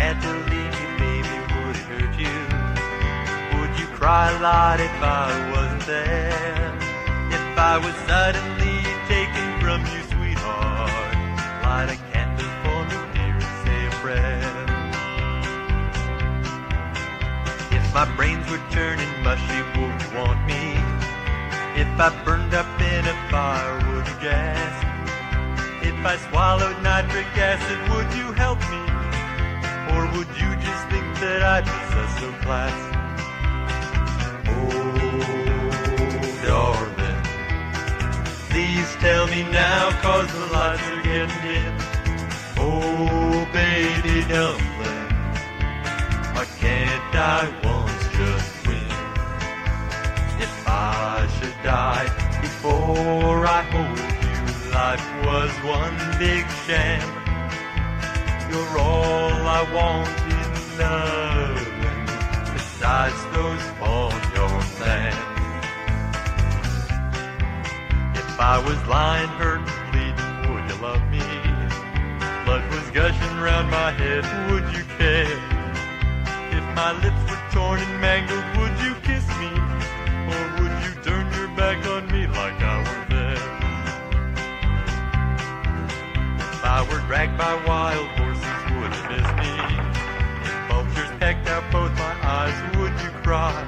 had to leave you, baby, would it hurt you? Would you cry a lot if I wasn't there? If I was suddenly taken from you, sweetheart, light a candle for me, dear, and say a prayer. If my brains were turning mushy, would you want me? If I burned up in a fire, would you gasp? If I swallowed nitric acid, would you help me? Or would you just think that I possess no class? Oh, darling, please tell me now, 'cause the lights are getting dim. Oh, baby dumpling, why can't I once just win? If I should die before I hold you, life was one big sham. You're all I want in love, besides those barnyard plans. If I was lying, hurt, and bleeding, would you love me? Blood was gushing round my head, would you care? If my lips were torn and mangled, would you kiss me? Or would you turn your back on me like I were there? If I were dragged by wild horses, would you miss me? If vultures pecked out both my eyes, would you cry?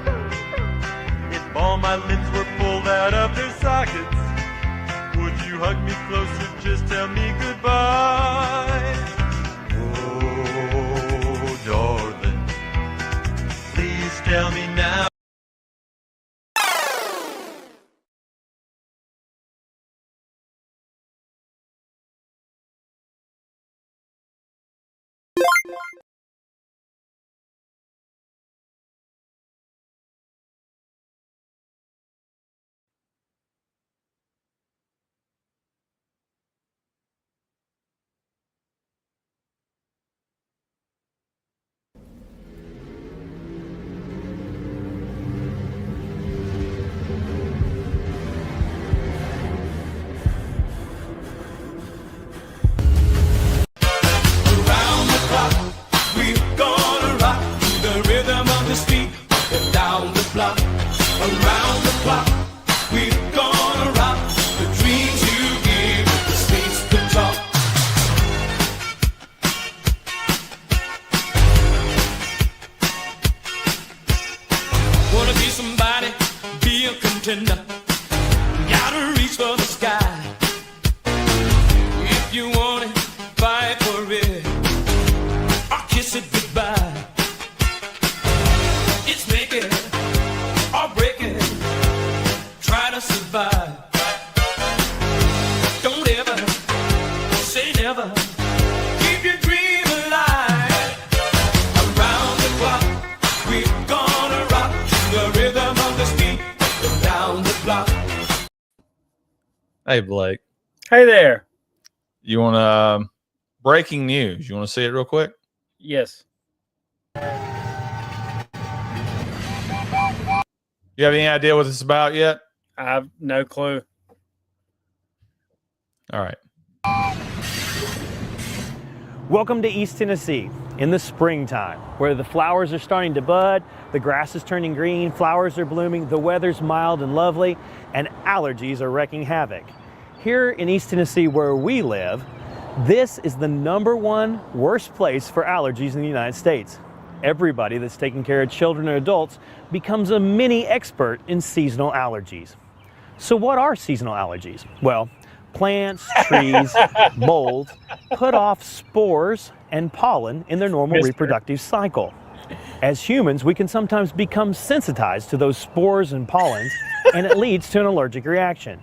If all my limbs were pulled out of their sockets, would you hug me closer, just tell me goodbye? Oh, darling, please tell me now. Gotta reach for the sky. If you want it, fight for it, or kiss it goodbye. It's make it or break it. Try to survive. Don't ever say never. Keep your dream alive. Around the clock, we're gonna rock the rhythm of the beat. Down the block. Hey, Blake. Hey there. You want to breaking news? You want to see it real quick? Yes. You have any idea what this is about yet? I have no clue. All right. Welcome to East Tennessee in the springtime, where the flowers are starting to bud, the grass is turning green, flowers are blooming, the weather's mild and lovely, and allergies are wreaking havoc. Here in East Tennessee, where we live, this is the #1 worst place for allergies in the United States. Everybody that's taking care of children and adults becomes a mini expert in seasonal allergies. So what are seasonal allergies? Well, plants, trees, mold put off spores and pollen in their normal reproductive cycle. As humans, we can sometimes become sensitized to those spores and pollens, and it leads to an allergic reaction.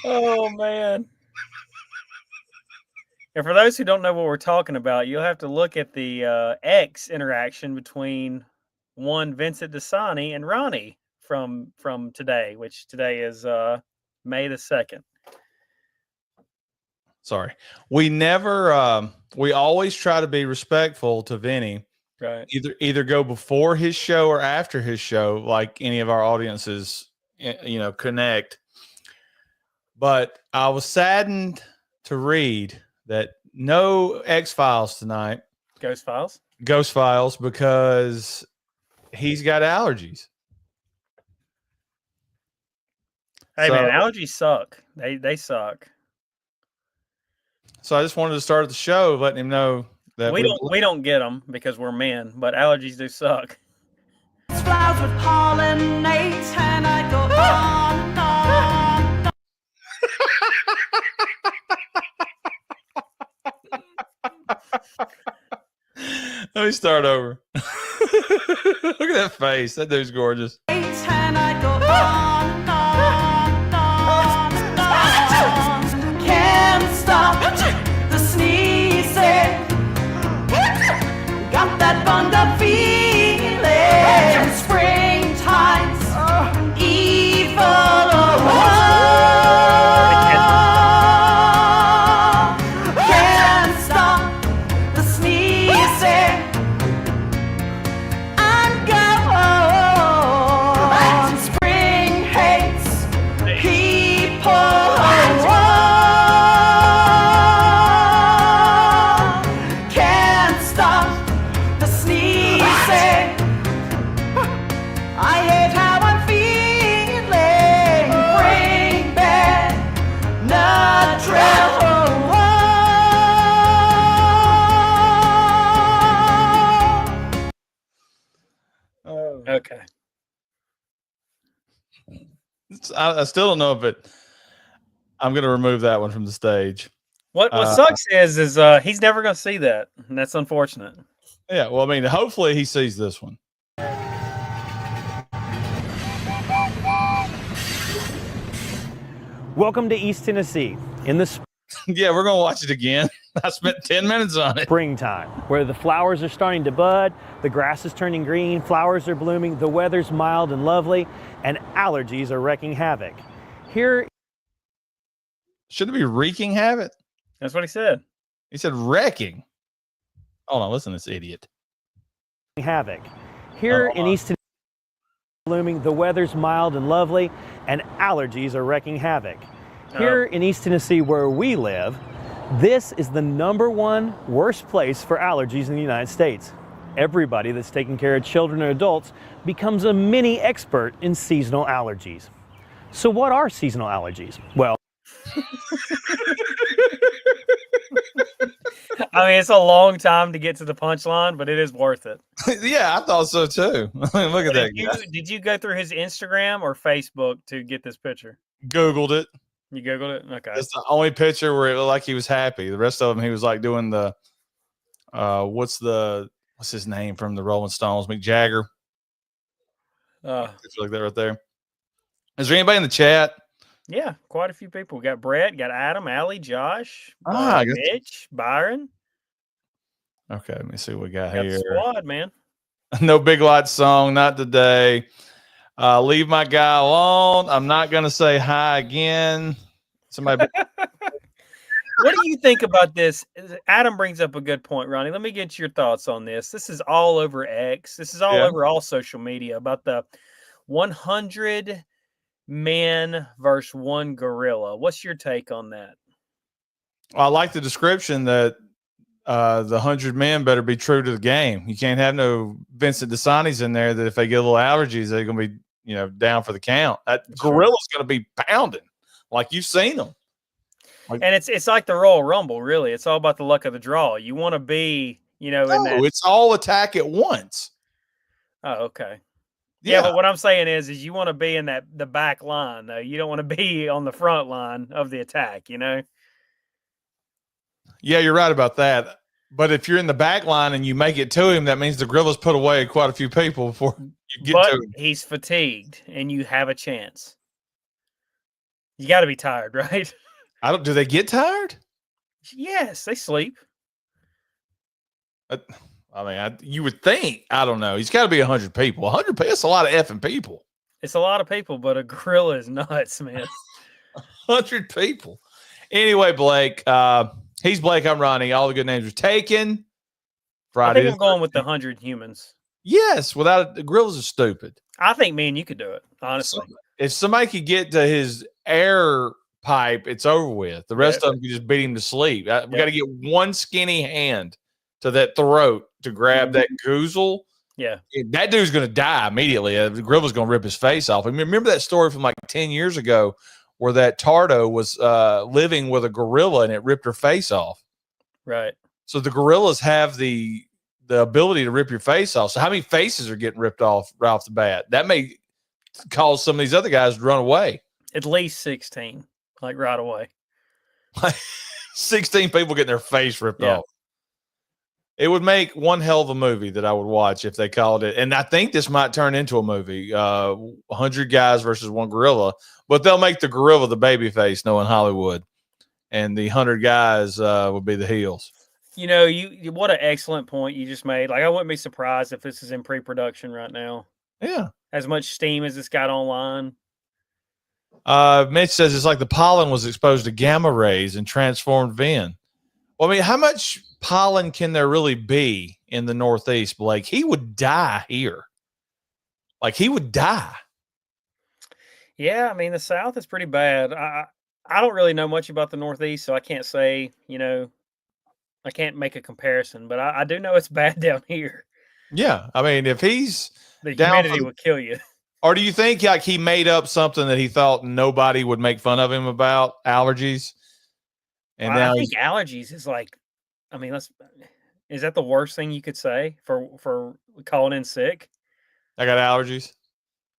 Oh, man. And for those who don't know what we're talking about, you'll have to look at the X interaction between one Vincent Dasani and Ronnie from today, which today is May the 2nd. Sorry. We never we always try to be respectful to Vinny. Right. Either go before his show or after his show, like any of our audiences, connect. But I was saddened to read that no X-Files tonight, Ghost Files. Ghost Files, because he's got allergies. Hey So- man, allergies suck. They suck. So I just wanted to start the show letting him know that We don't get them because we're men, but allergies do suck. Flowers would pollinate and I'd go on and on. Let me start over. Look at that face. That dude's gorgeous. And I'd go on and on and on. Can't stop the sneezing. Got that bunged up feeling. Springtime's evil. Can't stop the sneezing. And go on. Spring hates people. Can't stop the sneezing. I hate how I'm feeling. Bring back Nutrilon. Okay. I still don't know if I'm going to remove that one from the stage. What sucks is he's never gonna see that, and that's unfortunate. Yeah, well, I mean, hopefully he sees this one. Welcome to East Tennessee in the Yeah, we're going to watch it again. I spent 10 minutes on it. springtime, where the flowers are starting to bud, the grass is turning green, flowers are blooming, the weather's mild and lovely, and allergies are wreaking havoc. Here, Should it be wreaking havoc? That's what he said. He said wrecking. Hold on, listen to this idiot. havoc. Here hold in on. East Tennessee, blooming, the weather's mild and lovely, and allergies are wreaking havoc. Here in East Tennessee, where we live, this is the #1 worst place for allergies in the United States. Everybody that's taking care of children or adults becomes a mini expert in seasonal allergies. So what are seasonal allergies? Well, I mean, it's a long time to get to the punchline, but it is worth it. Yeah, I thought so too. Look at that Did guy. did you go through his Instagram or Facebook to get this picture? Googled it. You Googled it? Okay. It's the only picture where it looked like he was happy. The rest of them, he was like doing the, what's his name from the Rolling Stones? Mick Jagger. It's like that right there. Is there anybody in the chat? Yeah, quite a few people. We got Brett, got Adam, Allie, Josh, I guess- Mitch, Byron. Okay, let me see what we got Got the here. squad, man. No Big Lights song, not today. Leave my guy alone. I'm not gonna say hi again. Somebody. What do you think about this? Adam brings up a good point, Ronnie. Let me get your thoughts on this. This is all over X. This is all Yeah. over all social media about the 100 man versus one gorilla. What's your take on that? I like the description that the 100 men better be true to the game. You can't have no Vincent DeSantis in there that if they get a little allergies, they're going to be, down for the count. That gorilla's going to be pounding like you've seen them. And it's like the Royal Rumble, really. It's all about the luck of the draw. You want to be, in that. No, it's all attack at once. Oh, okay. Yeah, but what I'm saying is you want to be in the back line, though. You don't want to be on the front line of the attack, Yeah, you're right about that. But if you're in the back line and you make it to him, that means the gorilla's put away quite a few people before you get But to him. he's fatigued, and you have a chance. You got to be tired, right? Do they get tired? Yes, they sleep. You would think. I don't know. He's got to be 100 people. 100 people. That's a lot of effing people. It's a lot of people, but a gorilla is nuts, man. 100 people. Anyway, Blake. He's Blake. I'm Ronnie. All the good names are taken. I Friday. think I'm going with the 100 humans. Yes, without the gorillas are stupid. I think me and you could do it, honestly. If somebody could get to his air pipe, it's over with. The rest of them, you just beat him to sleep. We got to get one skinny hand to that throat to grab that goozle. Yeah. That dude's going to die immediately. The gorilla's going to rip his face off. I mean, remember that story from like 10 years ago where that Tardo was living with a gorilla and it ripped her face off. Right. So the gorillas have the ability to rip your face off. So how many faces are getting ripped off right off the bat? That may cause some of these other guys to run away. At least 16, like right away. 16 people getting their face ripped off. It would make one hell of a movie that I would watch if they called it. And I think this might turn into a movie, 100 guys versus one gorilla. But they'll make the gorilla the baby face, knowing Hollywood. And the 100 guys would be the heels. You know, you what an excellent point you just made. Like, I wouldn't be surprised if this is in pre-production right now. Yeah. As much steam as it's got online. Mitch says it's like the pollen was exposed to gamma rays and transformed Vin. Well, I mean, how much pollen can there really be in the Northeast, Blake? He would die here. Like, he would die. Yeah, I mean, the South is pretty bad. I don't really know much about the Northeast, so I can't say, you know, I can't make a comparison, but I do know it's bad down here. Yeah. I mean, if he's The down humidity would kill you. or do you think like he made up something that he thought nobody would make fun of him about, allergies? And now I think allergies is like, I mean, is that the worst thing you could say for calling in sick? I got allergies.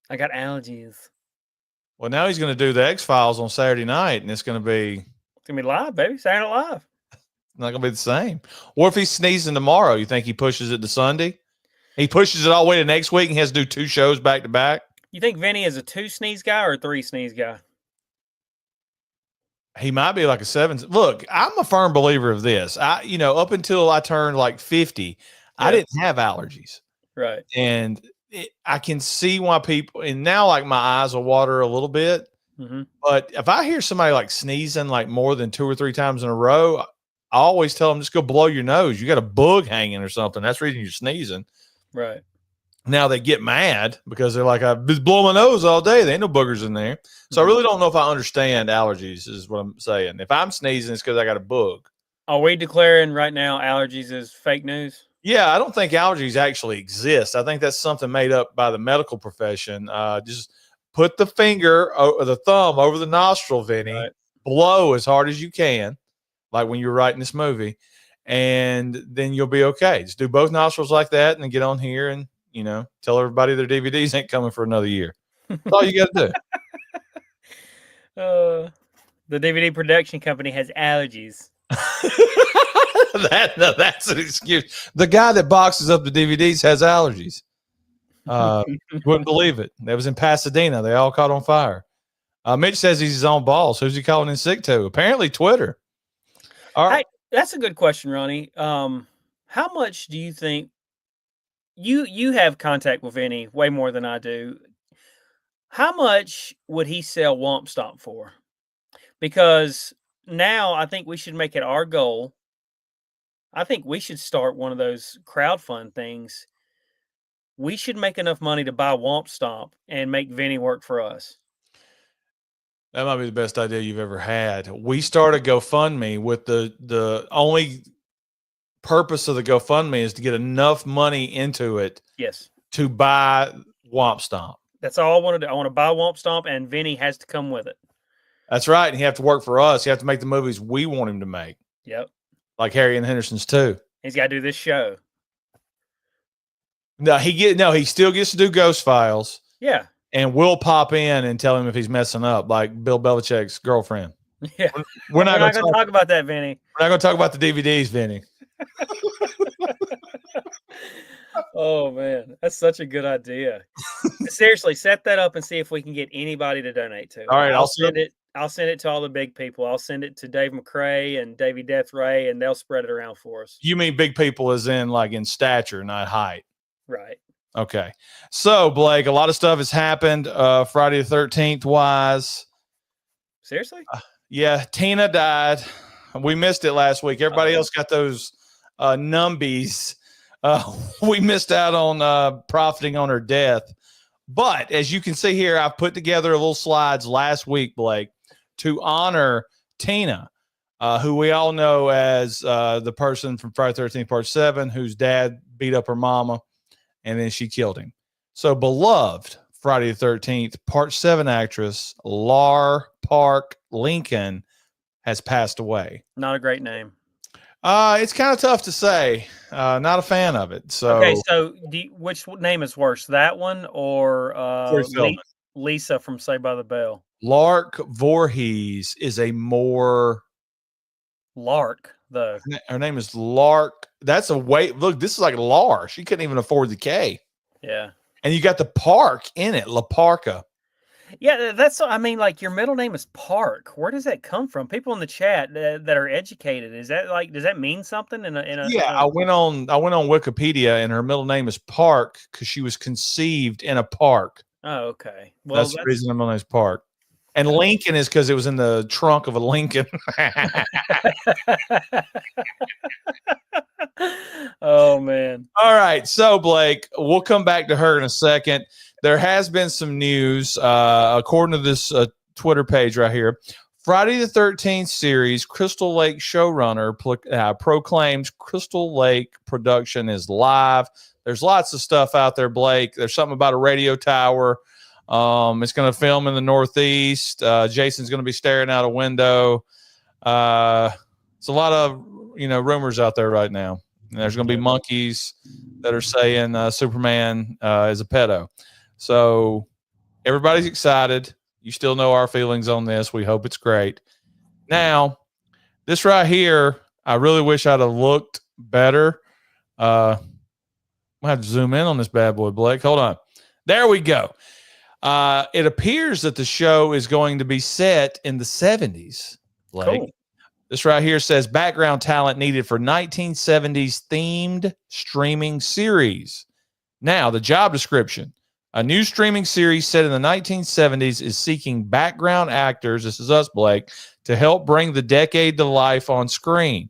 I got allergies. Well, now he's going to do the X-Files on Saturday night, and it's going to be It's gonna be live, baby. Saturday Night Live. not going to be the same. What if he's sneezing tomorrow? You think he pushes it to Sunday? He pushes it all the way to next week and has to do 2 shows back to back? You think Vinny is a 2 sneeze guy or a 3 sneeze guy? He might be like a 7. Look, I'm a firm believer of this. Up until I turned like 50, I didn't have allergies. Right. And I can see why people, and now like my eyes will water a little bit. Mm-hmm. But if I hear somebody like sneezing like more than 2 or 3 times in a row, I always tell them just go blow your nose. You got a bug hanging or something. That's the reason you're sneezing. Right. Now they get mad because they're like, I've been blowing my nose all day. There ain't no boogers in there. So I really don't know if I understand allergies is what I'm saying. If I'm sneezing, it's because I got a bug. Are we declaring right now allergies as fake news? Yeah, I don't think allergies actually exist. I think that's something made up by the medical profession. Just put the finger or the thumb over the nostril, Vinny, Right. blow as hard as you can, like when you're writing this movie, and then you'll be okay. Just do both nostrils like that and then get on here and, tell everybody their DVDs ain't coming for another year. That's all you got to do. The DVD production company has allergies. That's an excuse. The guy that boxes up the DVDs has allergies. Wouldn't believe it. That was in Pasadena. They all caught on fire. Mitch says he's his own boss. Who's he calling in sick to? Apparently Twitter. All right. Hey, that's a good question, Ronnie. How much do you think you have contact with Vinny way more than I do? How much would he sell Womp Stomp for? Because now I think we should make it our goal. I think we should start one of those crowdfund things. We should make enough money to buy Womp Stomp and make Vinny work for us. That might be the best idea you've ever had. We started GoFundMe with the only purpose of the GoFundMe is to get enough money into it Yes. to buy Womp Stomp. That's all I want to do. I want to buy Womp Stomp, and Vinny has to come with it. That's right. And he have to work for us. He have to make the movies we want him to make. Yep. Like Harry and Henderson's too. He's got to do this show. No, he still gets to do Ghost Files. Yeah. And we'll pop in and tell him if he's messing up, like Bill Belichick's girlfriend. Yeah. We're not going to talk about that, Vinny. We're not going to talk about the DVDs, Vinny. Oh man, that's such a good idea. Seriously, set that up and see if we can get anybody to donate to it. All right, I'll send it to all the big people. I'll send it to Dave McRae and Davey Death Ray, and they'll spread it around for us. You mean big people as in like in stature, not height? Right. Okay. So Blake, a lot of stuff has happened. Friday the 13th wise. Seriously? Yeah, Tina died. We missed it last week. Everybody else got those numbies. We missed out on profiting on her death. But as you can see here, I've put together a little slides last week, Blake, to honor Tina, who we all know as the person from Friday the 13th Part 7 whose dad beat up her mama and then she killed him. So beloved Friday the 13th Part 7 actress Lar Park Lincoln has passed away. Not a great name. It's kind of tough to say. Not a fan of it. So Okay, so which name is worse, that one or Corey Feldman. Lisa from Saved by the Bell? Lark Voorhees is a more Lark, though. her name is Lark. That's a way. Look, this is like Lar. She couldn't even afford the K. Yeah. And you got the Park in it, La Parka. Yeah, that's. I mean, like your middle name is Park. Where does that come from? People in the chat that are educated, is that like? Does that mean something? I went on Wikipedia, and her middle name is Park because she was conceived in a park. Oh, okay. Well, That's the reason her middle name is Park. And Lincoln is because it was in the trunk of a Lincoln. Oh man. All right, so Blake, we'll come back to her in a second. There has been some news, according to this Twitter page right here. Friday the 13th series, Crystal Lake showrunner proclaims Crystal Lake production is live. There's lots of stuff out there, Blake. There's something about a radio tower. It's going to film in the Northeast. Jason's going to be staring out a window. It's a lot of rumors out there right now. And there's going to be monkeys that are saying Superman is a pedo. So everybody's excited. You still know our feelings on this. We hope it's great. Now, this right here, I really wish I'd have looked better. I'm going to have to zoom in on this bad boy, Blake. Hold on. There we go. It appears that the show is going to be set in the 70s, Blake. Cool. This right here says background talent needed for 1970s themed streaming series. Now, the job description. A new streaming series set in the 1970s is seeking background actors, this is us, Blake, to help bring the decade to life on screen.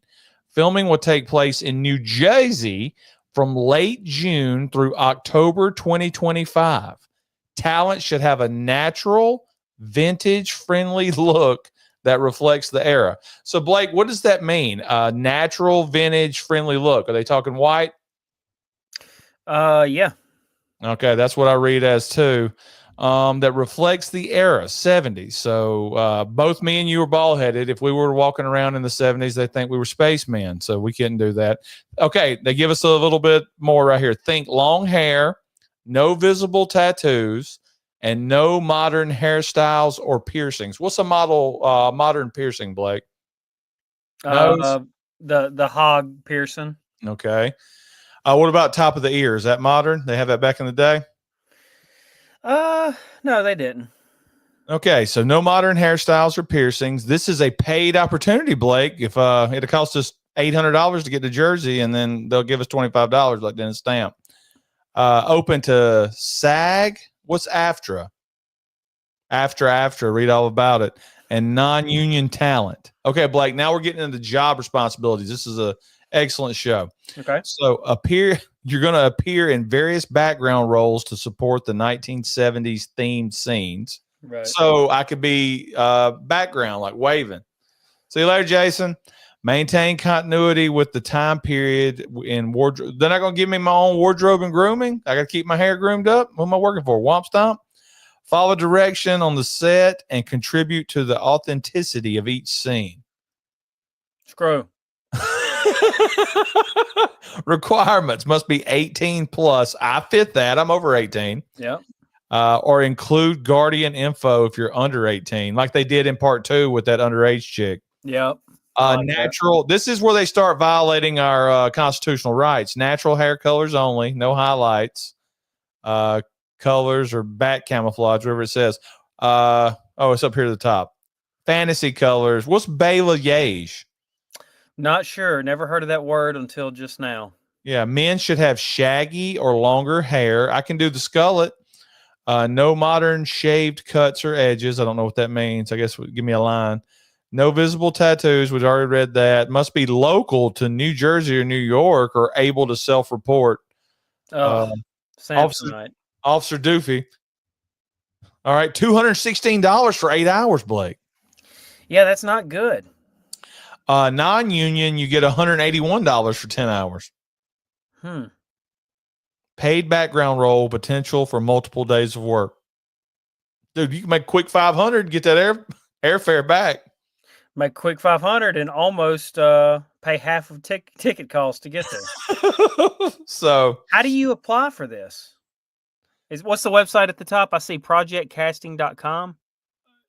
Filming will take place in New Jersey from late June through October 2025. Talent should have a natural, vintage-friendly look that reflects the era. So, Blake, what does that mean? Natural, vintage-friendly look. Are they talking white? Yeah. Okay, that's what I read as too. That reflects the era, 70s. So both me and you are bald-headed. If we were walking around in the 70s, they think we were spacemen, so we couldn't do that. Okay, they give us a little bit more right here. Think long hair, no visible tattoos, and no modern hairstyles or piercings. What's a modern piercing, Blake? The hog piercing. Okay. What about top of the ear? Is that modern? They have that back in the day? No, they didn't. Okay, so no modern hairstyles or piercings. This is a paid opportunity, Blake. If it'll cost us $800 to get to Jersey, and then they'll give us $25 like Dennis Stamp. Open to SAG. What's AFTRA? AFTRA. Read all about it. And non-union talent. Okay, Blake. Now we're getting into job responsibilities. This is a excellent show. Okay. So you're going to appear in various background roles to support the 1970s themed scenes. Right. So I could be background, like waving. See you later, Jason. Maintain continuity with the time period in wardrobe. They're not going to give me my own wardrobe and grooming. I got to keep my hair groomed up. What am I working for? Womp Stomp? Follow direction on the set and contribute to the authenticity of each scene. Screw. Requirements must be 18 plus. I fit that. I'm over 18. Yeah. Or include guardian info if you're under 18, like they did in part 2 with that underage chick. Yep. Natural. This is where they start violating our constitutional rights. Natural hair colors only. No highlights. Colors or back camouflage, whatever it says. It's up here at the top. Fantasy colors. What's balayage? Not sure. Never heard of that word until just now. Yeah, men should have shaggy or longer hair. I can do the skullet. No modern shaved cuts or edges. I don't know what that means. I guess give me a line. No visible tattoos. We've already read that. Must be local to New Jersey or New York or able to self-report. Officer Doofy. All right, $216 for 8 hours, Blake. Yeah, that's not good. Non-union, you get $181 for 10 hours. Paid background role, potential for multiple days of work. Dude, you can make quick 500, get that airfare back. Make quick 500 and almost pay half of ticket cost to get there. So, How do you apply for this? What's the website at the top? I see projectcasting.com.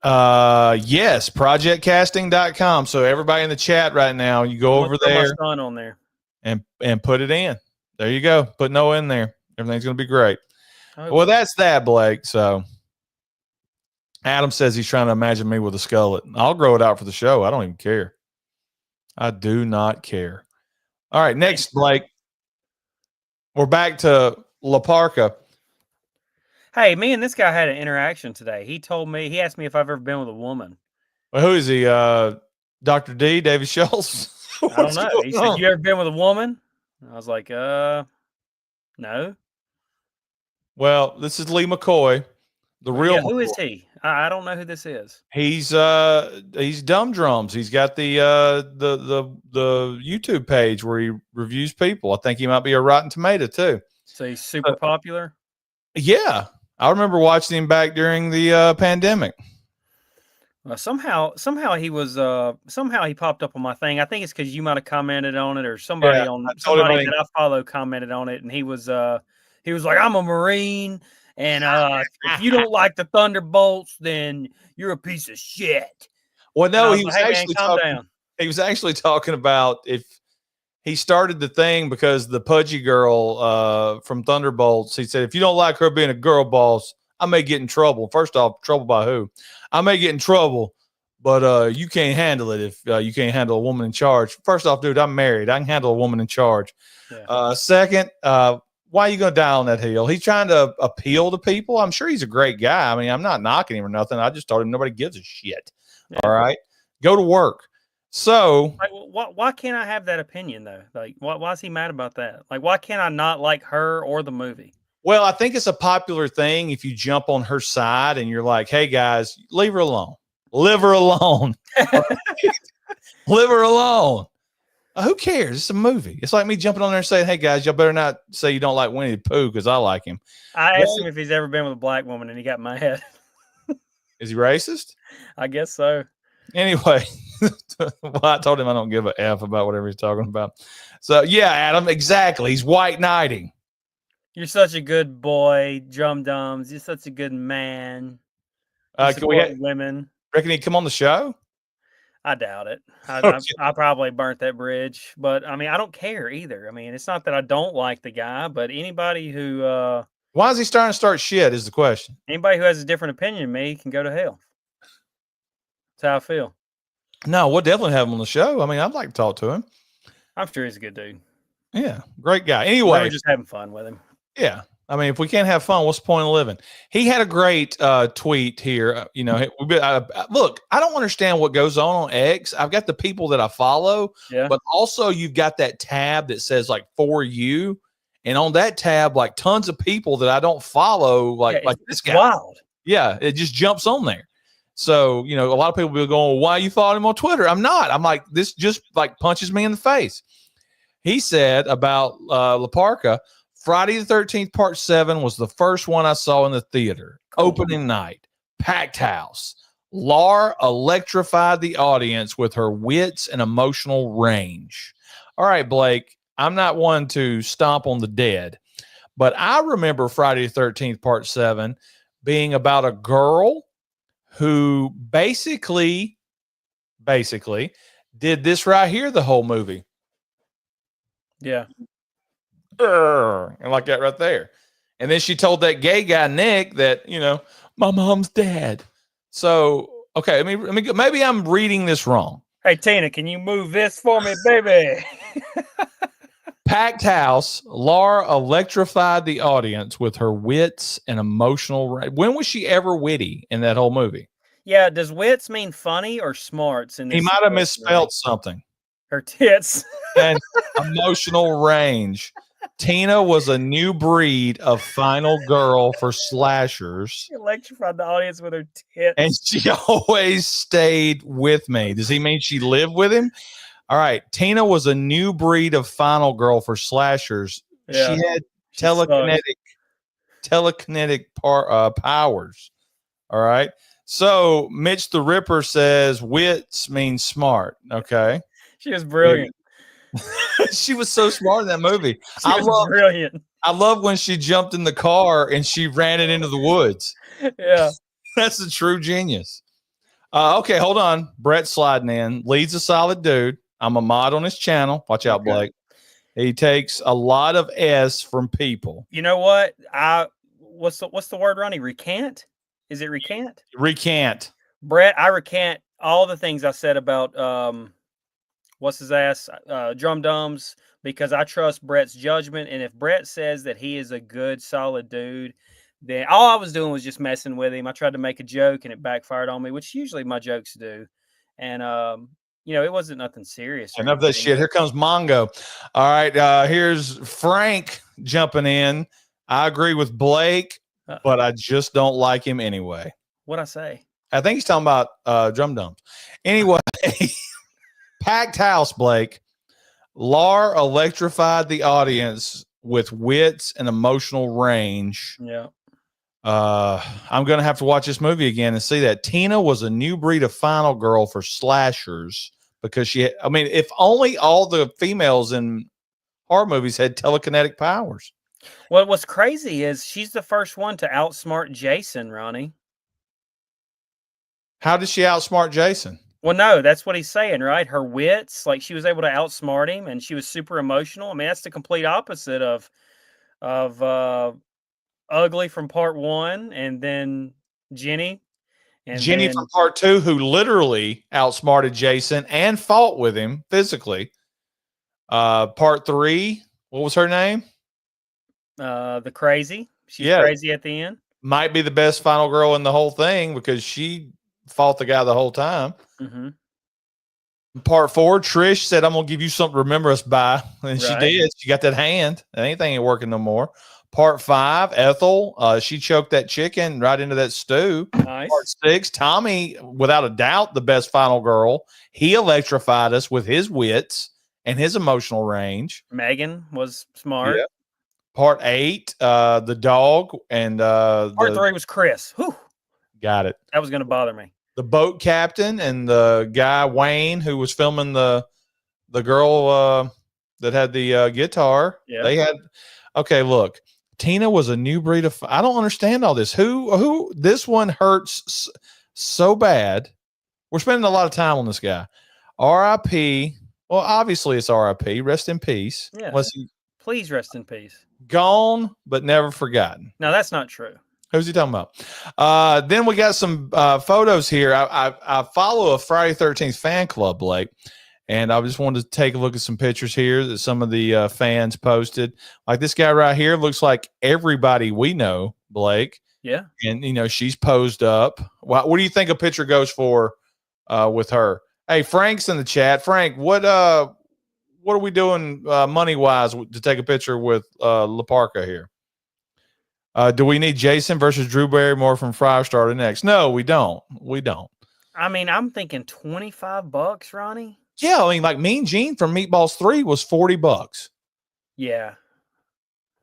yes, projectcasting.com. So everybody in the chat right now, you go over there My son on there. and put it in. There you go. Put no in there. Everything's going to be great. Okay. That's that, Blake. So Adam says he's trying to imagine me with a skullet. I'll grow it out for the show. I don't even care. I do not care. All right, next, Blake. We're back to La Parka. Hey, me and this guy had an interaction today. He asked me if I've ever been with a woman. Well, who is he? Dr. D, David Schultz? I don't know. He said, "You ever been with a woman?" I was like, no. Well, this is Lee McCoy, the real. Yeah, who is he? I don't know who this is. He's Dumb Drums. He's got the YouTube page where he reviews people. I think he might be a Rotten Tomato too. So he's super popular. Yeah, I remember watching him back during the pandemic. Somehow he was somehow he popped up on my thing. I think it's because you might have commented on it, or somebody somebody that I follow commented on it, and he was like, "I'm a Marine, and if you don't like the Thunderbolts, then you're a piece of shit." Well, no, he was actually talking about if he started the thing because the pudgy girl from Thunderbolts. He said, if you don't like her being a girl boss, I may get in trouble. First off, trouble by who? I may get in trouble, but you can't handle it if you can't handle a woman in charge. First off, dude, I'm married. I can handle a woman in charge. Yeah. Second, why are you going to die on that hill? He's trying to appeal to people. I'm sure he's a great guy. I mean, I'm not knocking him or nothing. I just told him nobody gives a shit. Yeah. All right. Go to work. So why can't I have that opinion though? Like, why is he mad about that? Like, why can't I not like her or the movie? Well, I think it's a popular thing if you jump on her side and you're like, hey guys, leave her alone. Leave her alone. Leave her alone. Who cares? It's a movie. It's like me jumping on there and saying, hey guys, y'all better not say you don't like Winnie the Pooh because I like him. I asked him if he's ever been with a black woman and he got my head. Is he racist? I guess so. Anyway, well, I told him I don't give a F about whatever he's talking about. So yeah, Adam, exactly. He's white knighting. You're such a good boy, Drum Dums. You're such a good man. Can we have women? Reckon he'd come on the show? I doubt it. I probably burnt that bridge, but I mean, I don't care either. I mean, it's not that I don't like the guy, but anybody who why is he starting to start shit is the question. Anybody who has a different opinion than me can go to hell. That's how I feel. No, we'll definitely have him on the show. I mean, I'd like to talk to him. I'm sure he's a good dude. Yeah, great guy. Anyway, we're just having fun with him. Yeah. I mean, if we can't have fun, what's the point of living? He had a great tweet here. Look, I don't understand what goes on X. I've got the people that I follow, but also you've got that tab that says like for you. And on that tab, like tons of people that I don't follow, like this guy. Wild. Yeah, it just jumps on there. So, a lot of people will be going, why you follow him on Twitter? I'm not. I'm like, this just like punches me in the face. He said about La Parka, Friday the 13th, part 7 was the first one I saw in the theater. Opening night, packed house. Laura electrified the audience with her wits and emotional range. All right, Blake, I'm not one to stomp on the dead, but I remember Friday the 13th, part 7 being about a girl who basically did this right here the whole movie. Yeah. And like that right there. And then she told that gay guy, Nick, that, my mom's dead. So, okay, maybe I'm reading this wrong. Hey, Tina, can you move this for me, baby? Packed house. Laura electrified the audience with her wits and emotional. When was she ever witty in that whole movie? Yeah. Does wits mean funny or smarts? He might have misspelled something. Her tits. And emotional range. Tina was a new breed of final girl for slashers, She electrified the audience with her tits. and she always stayed with me. Does he mean she lived with him? All right. Tina was a new breed of final girl for slashers. Yeah. She had She sucks. telekinetic powers. All right. So Mitch the Ripper says wits means smart. Okay. She was brilliant. She was so smart in that movie. She was brilliant. I love when she jumped in the car and she ran it into the woods. Yeah. That's a true genius. Okay, hold on. Brett sliding in. Lee's a solid dude. I'm a mod on his channel. Watch out, Okay. Blake. He takes a lot of S from people. You know what? What's the word, Ronnie? Recant? Is it recant? Recant. Brett, I recant all the things I said about what's his ass, Drum Dums, because I trust Brett's judgment. And if Brett says that he is a good, solid dude, then all I was doing was just messing with him. I tried to make a joke and it backfired on me, which usually my jokes do. And it wasn't nothing serious. or Enough of that anything. shit. Here comes Mongo. All right. Here's Frank jumping in. I agree with Blake, but I just don't like him anyway. What'd I say? I think he's talking about Drum Dumps. Anyway, packed house, Blake. Lar electrified the audience with wits and emotional range. Yeah. I'm going to have to watch this movie again and see that. Tina was a new breed of final girl for slashers because if only all the females in horror movies had telekinetic powers. Well, what's crazy is she's the first one to outsmart Jason, Ronnie. How did she outsmart Jason? Well, no, that's what he's saying, right? Her wits, like she was able to outsmart him, and she was super emotional. I mean, that's the complete opposite of Ugly from part 1, and then Jenny. And Jenny then, from part 2, who literally outsmarted Jason and fought with him physically. Part 3, what was her name? the crazy. She's Yeah. crazy at the end. Might be the best final girl in the whole thing because she fought the guy the whole time. Mm-hmm. Part 4, Trish said, I'm going to give you something to remember us by. And she Right. did. She got that hand. Anything ain't working no more. Part 5, Ethel, she choked that chicken right into that stew. Nice. Part 6, Tommy, without a doubt, the best final girl. He electrified us with his wits and his emotional range. Megan was smart. Yeah. Part 8, the dog and Part 3 was Chris. Whew, got it. that was going to bother me. The boat captain and the guy Wayne who was filming the girl that had the guitar. Yeah. They had okay. Look, Tina was a new breed of. I don't understand all this. Who this one hurts so bad. We're spending a lot of time on this guy. R.I.P. Well, obviously it's R.I.P. Rest in peace. Yes. Unless he Please rest in peace. gone but never forgotten. No, that's not true. Who's he talking about? Then we got some photos here. I follow a Friday 13th fan club, Blake, and I just wanted to take a look at some pictures here that some of the fans posted. Like this guy right here looks like everybody we know, Blake. Yeah. And, she's posed up. What do you think a picture goes for with her? Hey, Frank's in the chat. Frank, what are we doing money-wise to take a picture with La Parca here? Do we need Jason versus Drew Barrymore from Firestarter next? No, we don't. We don't. I mean, I'm thinking $25, Ronnie. Yeah, I mean, like Mean Gene from Meatballs 3 was $40. Yeah.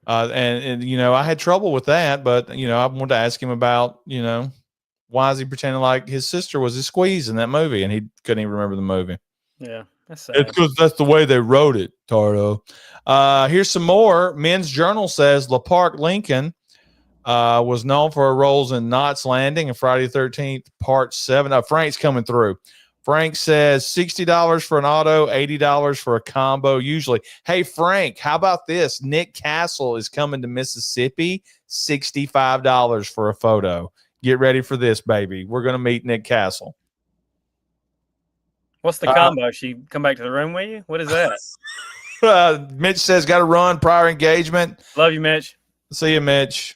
And I had trouble with that, but I wanted to ask him about, why is he pretending like his sister was his squeeze in that movie, and he couldn't even remember the movie. Yeah. That's sad. It's because that's the way they wrote it, Tardo. Here's some more. Men's Journal says La Park Lincoln was known for her roles in Knots Landing and Friday the 13th, Part 7. Frank's coming through. Frank says $60 for an auto, $80 for a combo, usually. Hey, Frank, how about this? Nick Castle is coming to Mississippi, $65 for a photo. Get ready for this, baby. We're going to meet Nick Castle. What's the combo? She come back to the room with you? What is that? Mitch says, got to run, prior engagement. Love you, Mitch. See you, Mitch.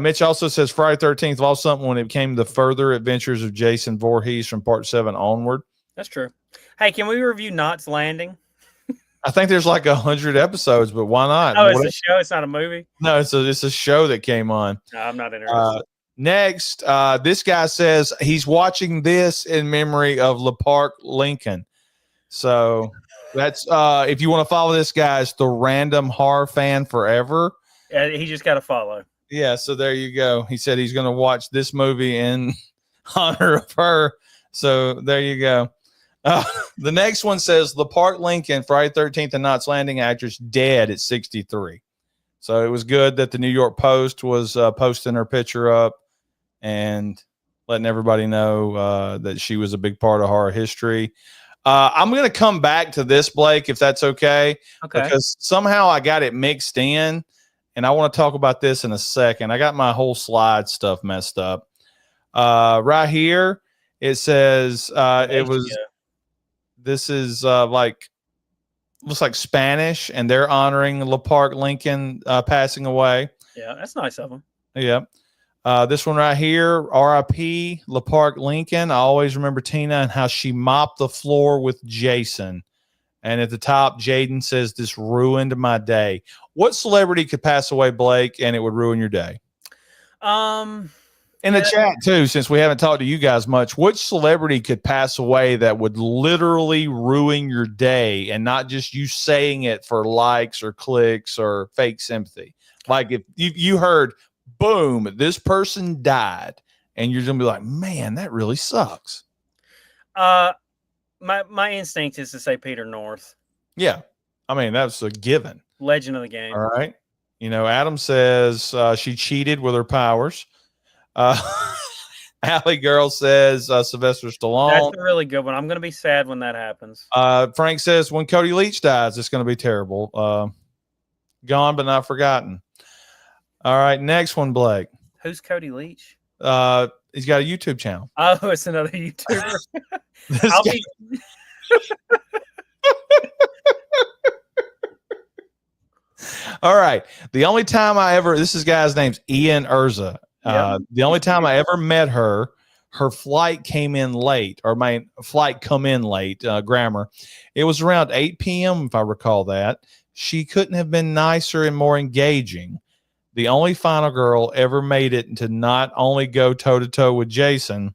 Mitch also says Friday 13th lost something when it came to the further adventures of Jason Voorhees from Part 7 onward. That's true. Hey, can we review Knots Landing? I think there's like 100 episodes, but why not? Oh, it's a show. It's not a movie. No, it's a show that came on. No, I'm not interested. Next, this guy says he's watching this in memory of Le Parc Lincoln. So that's if you want to follow this guy, it's the Random Horror Fan Forever. Yeah, he just got to follow. Yeah, so there you go. He said he's going to watch this movie in honor of her. So there you go. The next one says Le Parc Lincoln, Friday 13th and Knots Landing actress, dead at 63. So it was good that the New York Post was posting her picture up and letting everybody know that she was a big part of horror history. I'm going to come back to this, Blake, if that's okay. Okay. Because somehow I got it mixed in, and I want to talk about this in a second. I got my whole slide stuff messed up. Right here, it says this is like, looks like Spanish, and they're honoring Le Parc Lincoln passing away. Yeah, that's nice of them. Yeah. This one right here, R.I.P. Le Parc Lincoln. I always remember Tina and how she mopped the floor with Jason. And at the top, Jaden says, this ruined my day. What celebrity could pass away, Blake, and it would ruin your day? In the chat, too, since we haven't talked to you guys much, which celebrity could pass away that would literally ruin your day and not just you saying it for likes or clicks or fake sympathy? Like if you heard, boom, this person died, and you're going to be like, man, that really sucks. My instinct is to say Peter North. Yeah. I mean, that's a given. Legend of the game. All right. You know, Adam says she cheated with her powers. Alley Girl says Sylvester Stallone. That's a really good one. I'm going to be sad when that happens. Frank says when Cody Leach dies, it's going to be terrible. Gone but not forgotten. All right, next one, Blake. Who's Cody Leach? He's got a YouTube channel. Oh, it's another YouTuber. All right. The only time this guy's name's Ian Urza. The only time I ever met her flight came in late, or my flight come in late, grammar. It was around 8 p.m. if I recall that. She couldn't have been nicer and more engaging. The only final girl ever made it to not only go toe-to-toe with Jason,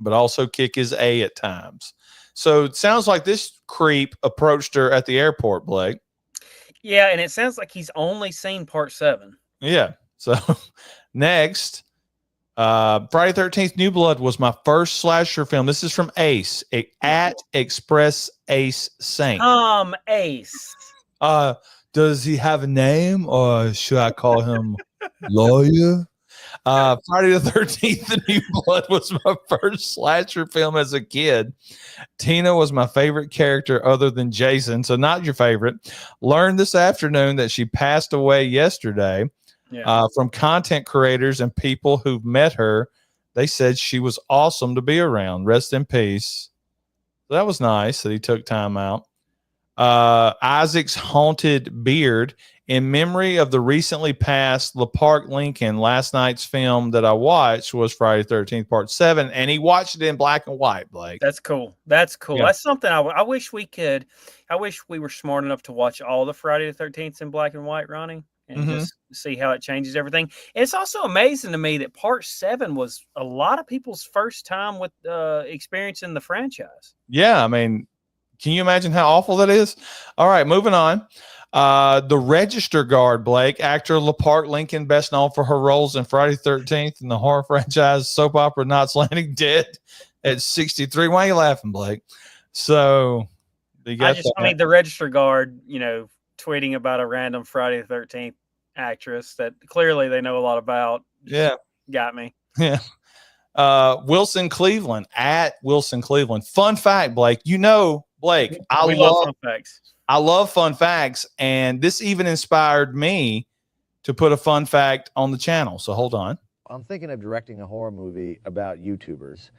but also kick his A at times. So it sounds like this creep approached her at the airport, Blake. Yeah, and it sounds like he's only seen part 7. Yeah. So next, Friday 13th New Blood was my first slasher film. This is from Ace, at Express Ace Saint. Ace. Does he have a name, or should I call him Lawyer? Friday the 13th, The New Blood was my first slasher film as a kid. Tina was my favorite character other than Jason, so not your favorite. Learned this afternoon that she passed away yesterday. From content creators and people who've met her. They said she was awesome to be around. Rest in peace. So that was nice that he took time out. Isaac's Haunted Beard. In memory of the recently passed Le Parc Lincoln, last night's film that I watched was Friday 13th, Part 7, and he watched it in black and white, Blake. That's cool. That's cool. Yeah. That's something I wish we could. I wish we were smart enough to watch all the Friday the 13th in black and white, Ronnie, and just see how it changes everything. And it's also amazing to me that Part 7 was a lot of people's first time with experiencing the franchise. Yeah, I mean, can you imagine how awful that is? All right, moving on. The Register Guard, Blake, actor Le Parc Lincoln, best known for her roles in Friday 13th and the horror franchise soap opera Knots Landing, dead at 63. Why are you laughing, Blake? So you got I mean, the Register Guard, tweeting about a random Friday the 13th actress that clearly they know a lot about. Yeah. Got me. Yeah. Wilson Cleveland, at Wilson Cleveland. Fun fact, Blake, Blake, We love fun facts. I love fun facts, and this even inspired me to put a fun fact on the channel. So hold on. I'm thinking of directing a horror movie about YouTubers.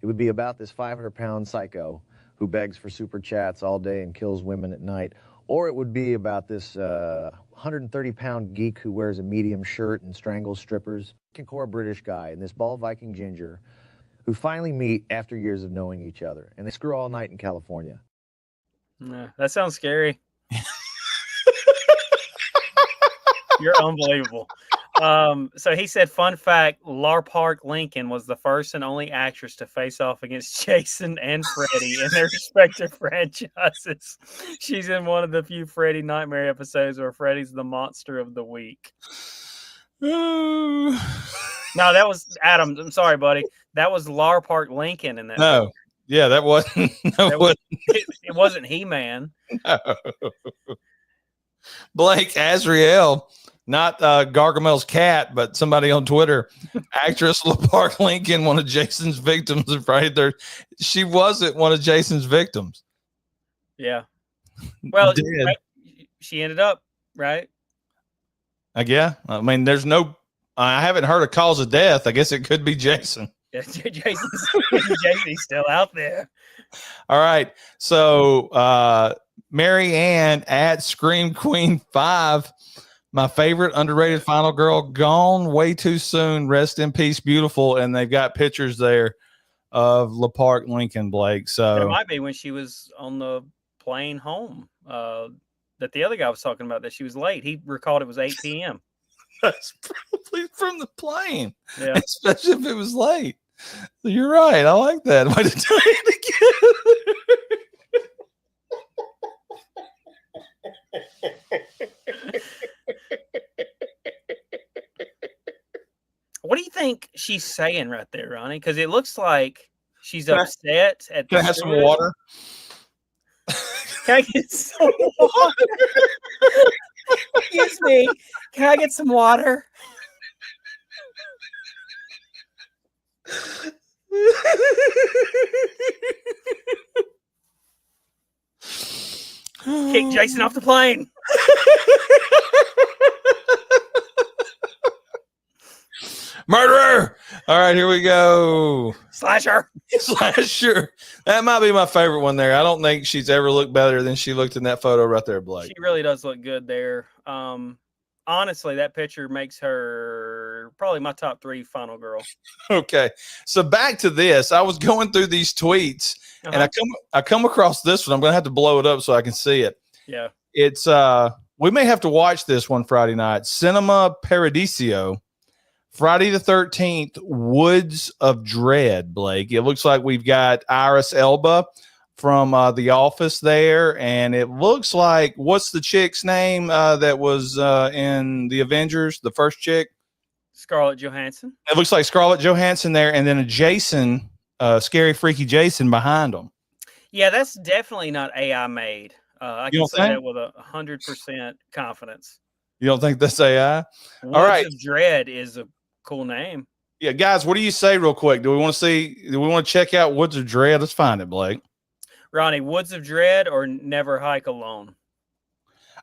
It would be about this 500-pound psycho who begs for super chats all day and kills women at night. Or it would be about this 130-pound geek who wears a medium shirt and strangles strippers. Core British guy and this bald Viking ginger who finally meet after years of knowing each other. And they screw all night in California. Yeah, that sounds scary. You're unbelievable. So he said, fun fact, Lar Park Lincoln was the first and only actress to face off against Jason and Freddy in their respective franchises. She's in one of the few Freddy Nightmare episodes where Freddy's the monster of the week. No, that was Adam. I'm sorry, buddy. That was Lar Park Lincoln in that. No. movie. Yeah, that wasn't. It wasn't He-Man. No. Blake Azriel, not Gargamel's cat, but somebody on Twitter. Actress LaPark Lincoln, one of Jason's victims, right there. She wasn't one of Jason's victims. Yeah. Well, Dead. right, she ended up right. Yeah. I mean, there's no. I haven't heard a cause of death. I guess it could be Jason. Yeah, Jason's still out there. All right. So Mary Ann at Scream Queen 5, my favorite underrated final girl, gone way too soon. Rest in peace, beautiful. And they've got pictures there of LaPark Lincoln, Blake. It So might be when she was on the plane home that the other guy was talking about that she was late. He recalled it was 8 p.m. that's probably from the plane, Yeah. especially if it was late. You're right. I like that. Way to tie it What do you think she's saying right there, Ronnie? Because it looks like she's Can I- upset at Can I the have some steward. water? Can I get some water? Excuse me. Can I get some water? Kick Jason off the plane. Murderer. All right, here we go. Slasher. Slasher. That might be my favorite one there. I don't think she's ever looked better than she looked in that photo right there, Blake. She really does look good there. Honestly, that picture makes her probably my top 3 final girl. Okay. So back to this. I was going through these tweets and I come across this one. I'm gonna have to blow it up so I can see it. Yeah. It's we may have to watch this one Friday night. Cinema Paradiso. Friday the 13th, Woods of Dread, Blake. It looks like we've got Iris Elba from The Office there, and it looks like, what's the chick's name that was in The Avengers, the first chick? Scarlett Johansson. It looks like Scarlett Johansson there, and then a Jason, scary, freaky Jason behind them. Yeah, that's definitely not AI made. I You can don't say think? that with 100% confidence. You don't think that's AI? Woods right. of Dread is a cool name. Yeah, guys, what do you say real quick? Do we want to check out Woods of Dread? Let's find it, Blake. Ronnie, Woods of Dread or Never Hike Alone?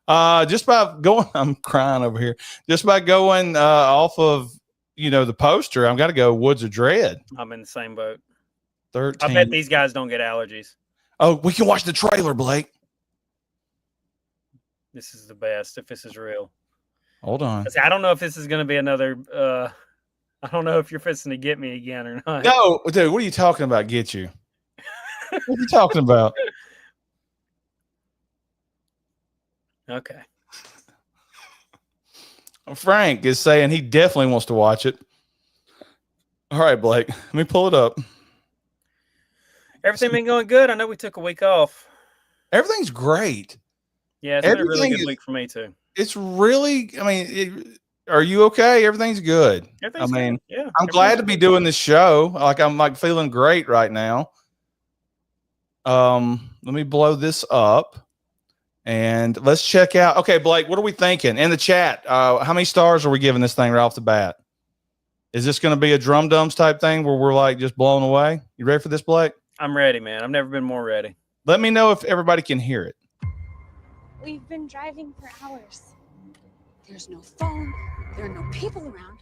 Just by going, I'm crying over here. Just by going off of the poster, I've got to go Woods of Dread. I'm in the same boat. 13. I bet these guys don't get allergies. Oh, we can watch the trailer, Blake. This is the best if this is real. Hold on. I don't know if this is going to be another. I don't know if you're fixing to get me again or not. No, dude, what are you talking about? Get you? What are you talking about? Okay. Frank is saying he definitely wants to watch it. All right, Blake, let me pull it up. Everything been going good? I know we took a week off. Everything's great. Yeah, it's been a really Everything good is- week for me too. It's really, are you okay? Everything's good. Everything's I mean, good. Yeah, I'm glad to be doing this show. I'm feeling great right now. Let me blow this up and let's check out. Okay, Blake, what are we thinking in the chat? How many stars are we giving this thing right off the bat? Is this going to be a drum dums type thing where we're like just blown away? You ready for this, Blake? I'm ready, man. I've never been more ready. Let me know if everybody can hear it. We've been driving for hours. There's no phone. There are no people around.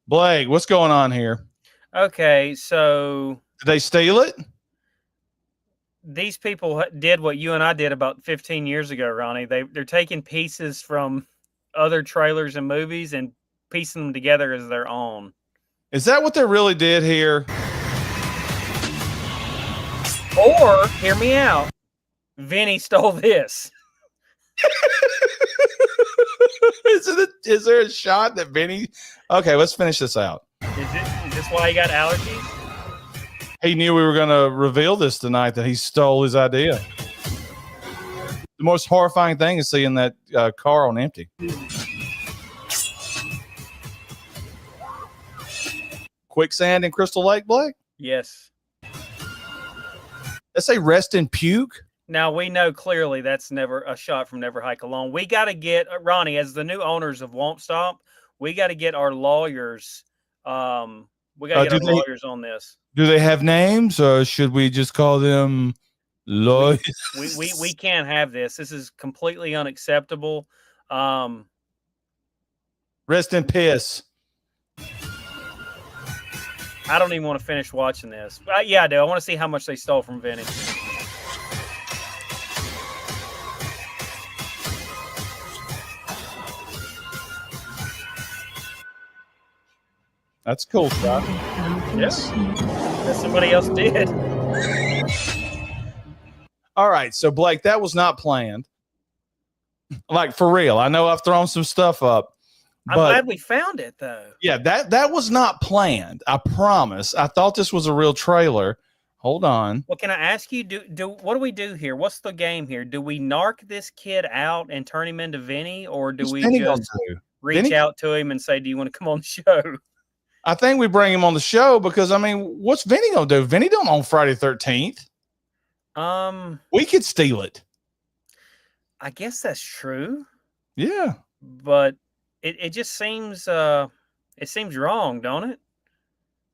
Blake, what's going on here? Okay, so Did they steal it? these people did what you and I did about 15 years ago, Ronnie. They're taking pieces from other trailers and movies and piecing them together as their own. Is that what they really did here? Or, hear me out, Vinny stole this. Is there a shot that Vinny? Okay, let's finish this out. Is this why he got allergies? He knew we were going to reveal this tonight, that he stole his idea. The most horrifying thing is seeing that car on empty. Quicksand in Crystal Lake, Blake? Yes. Let's say rest in puke. Now, we know clearly that's never a shot from Never Hike Alone. We got to get, Ronnie, as the new owners of Womp Stomp, we got to get our lawyers. We got to get our lawyers on this. Do they have names, or should we just call them lawyers? We can't have this. This is completely unacceptable. Rest in piss. I don't even want to finish watching this. Yeah, I do. I want to see how much they stole from Vinny. That's cool, Scott. Yeah. That somebody else did. All right, so Blake, that was not planned. Like, for real. I know I've thrown some stuff up. I'm glad we found it, though. Yeah, that was not planned. I promise. I thought this was a real trailer. Hold on. Well, can I ask you, what do we do here? What's the game here? Do we narc this kid out and turn him into Vinny, or do we just reach out to him and say, do you want to come on the show? I think we bring him on the show because, I mean, what's Vinny going to do? Vinny don't own Friday 13th. We could steal it. I guess that's true. Yeah. But it just seems it seems wrong, don't it?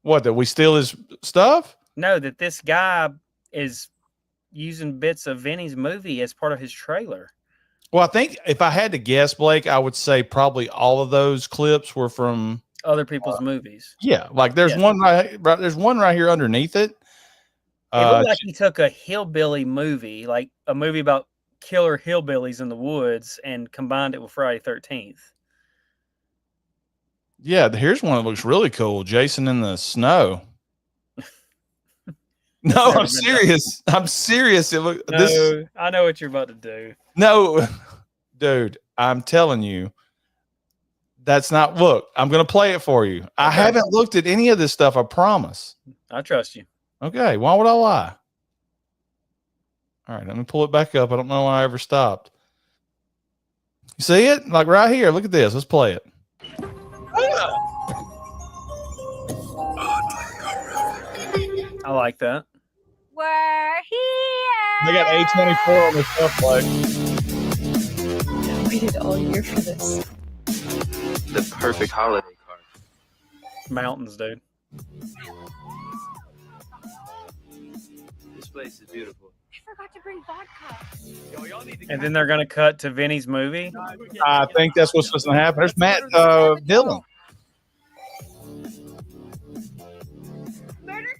What, that we steal his stuff? No, that this guy is using bits of Vinny's movie as part of his trailer. Well, I think if I had to guess, Blake, I would say probably all of those clips were from other people's movies. Yeah, like there's one there's one right here underneath it. It looked like he took a hillbilly movie, like a movie about killer hillbillies in the woods, and combined it with Friday 13th. Yeah, here's one that looks really cool. Jason in the snow. No, I'm serious. I'm serious. I know what you're about to do. No, dude, I'm telling you. That's not, look, I'm going to play it for you. Okay. I haven't looked at any of this stuff, I promise. I trust you. Okay, why would I lie? All right, let me pull it back up. I don't know why I ever stopped. You see it? Like right here. Look at this. Let's play it. I like that. We're here. They got A24 on their stuff, like. I waited all year for this. The perfect holiday card. Mountains, dude. This place is beautiful. I forgot to bring vodka. And then they're gonna cut to Vinny's movie. I think that's what's supposed to happen. There's Matt Dillon. Murder Cabin.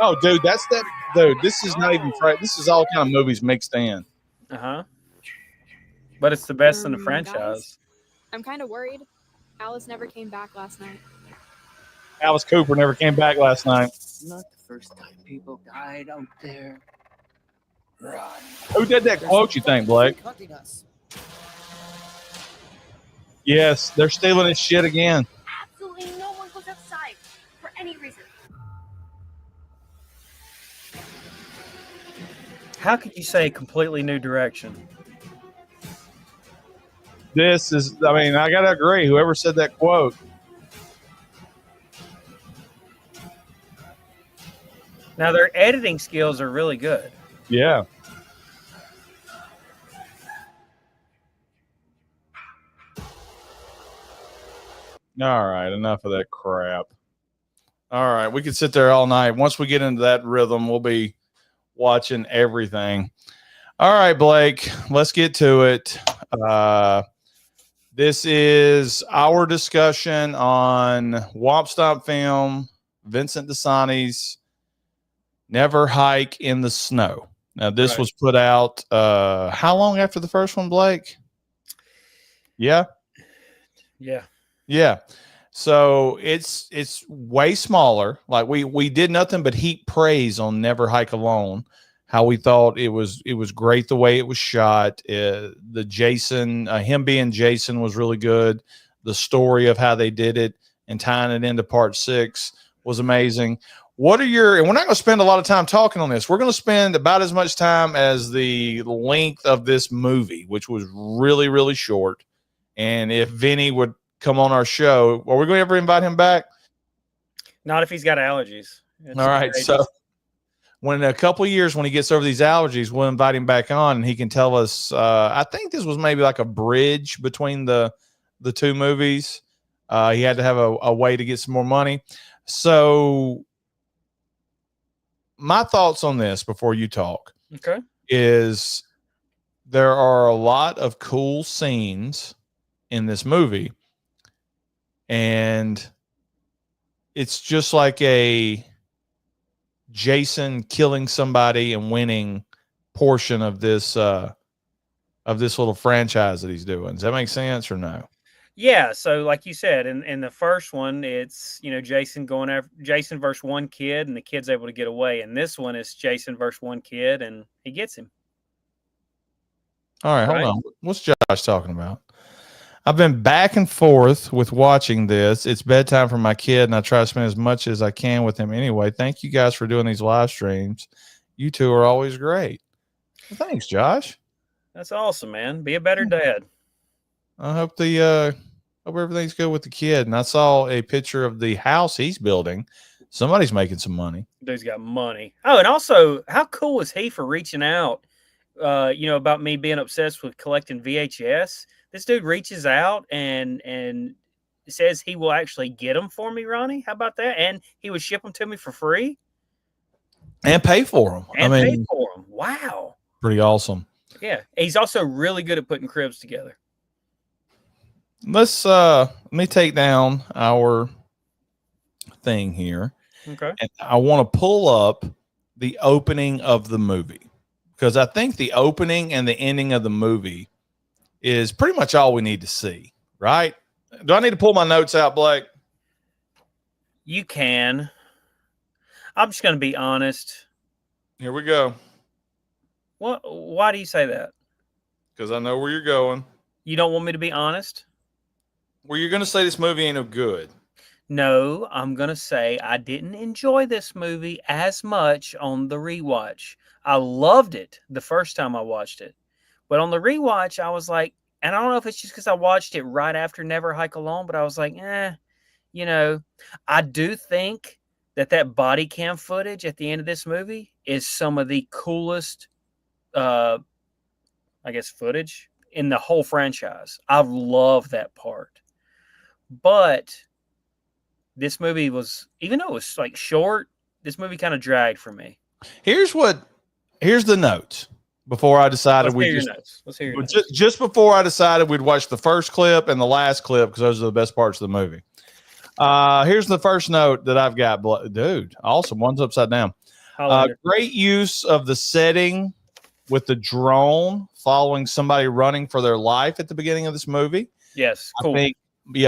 Oh, dude, that's that. Dude, this is not even. This is all kind of movies mixed in. But it's the best in the franchise. Guys, I'm kind of worried. Alice never came back last night. Alice Cooper never came back last night. Not the first time people died out there. Run. Who did that quote, you think, Blake? Yes, they're stealing his shit again. Absolutely no one goes outside for any reason. How could you say completely new direction? This is, I mean, I got to agree. Whoever said that quote. Now, their editing skills are really good. Yeah. All right, enough of that crap. All right, we could sit there all night. Once we get into that rhythm, we'll be watching everything. All right, Blake, let's get to it. This is our discussion on Womp Stomp Film, Vincent DeSantis' Never Hike in the Snow. Now, this Right. was put out how long after the first one, Blake? Yeah. Yeah. So it's way smaller. Like we did nothing but heap praise on Never Hike Alone. How we thought it was great the way it was shot. The Jason, him being Jason was really good. The story of how they did it and tying it into part 6 was amazing. What are your, and we're not going to spend a lot of time talking on this. We're going to spend about as much time as the length of this movie, which was really, really short. And if Vinny would come on our show, are we going to ever invite him back? Not if he's got allergies. It's All right. outrageous. So when in a couple of years, when he gets over these allergies, we'll invite him back on and he can tell us, I think this was maybe like a bridge between the two movies. He had to have a way to get some more money. So my thoughts on this before you talk Okay. is there are a lot of cool scenes in this movie, and it's just like a Jason killing somebody and winning portion of this little franchise that he's doing. Does that make sense or no? Yeah, so like you said, in the first one, it's Jason going after Jason versus one kid, and the kid's able to get away. And this one is Jason versus one kid, and he gets him. All right, Right. hold on. What's Josh talking about? I've been back and forth with watching this. It's bedtime for my kid, and I try to spend as much as I can with him anyway. Thank you guys for doing these live streams. You two are always great. Well, thanks, Josh. That's awesome, man. Be a better dad. I hope hope everything's good with the kid. And I saw a picture of the house he's building. Somebody's making some money. Dude's got money. Oh, and also, how cool was he for reaching out? About me being obsessed with collecting VHS. This dude reaches out and says he will actually get them for me, Ronnie. How about that? And he would ship them to me for free And pay for them. and pay for them. Wow. Pretty awesome. Yeah. He's also really good at putting cribs together. Let's let me take down our thing here. Okay. And I want to pull up the opening of the movie, because I think the opening and the ending of the movie is pretty much all we need to see, right? Do I need to pull my notes out, Blake? You can. I'm just going to be honest. Here we go, Why do you say that? because I know where you're going. You don't want me to be honest? Well, you're going to say this movie ain't no good. No, I'm going to say I didn't enjoy this movie as much on the rewatch. I loved it the first time I watched it. But on the rewatch, I was like, and I don't know if it's just because I watched it right after Never Hike Alone, but I was like, I do think that body cam footage at the end of this movie is some of the coolest, footage in the whole franchise. I love that part. But this movie was, even though it was like short, this movie kind of dragged for me. Here's the notes before I decided Let's hear your notes. just before I decided we'd watch the first clip and the last clip, because those are the best parts of the movie. Here's the first note that I've got. Dude, awesome. One's upside down. Great use of the setting with the drone following somebody running for their life at the beginning of this movie. Yes, cool. I think,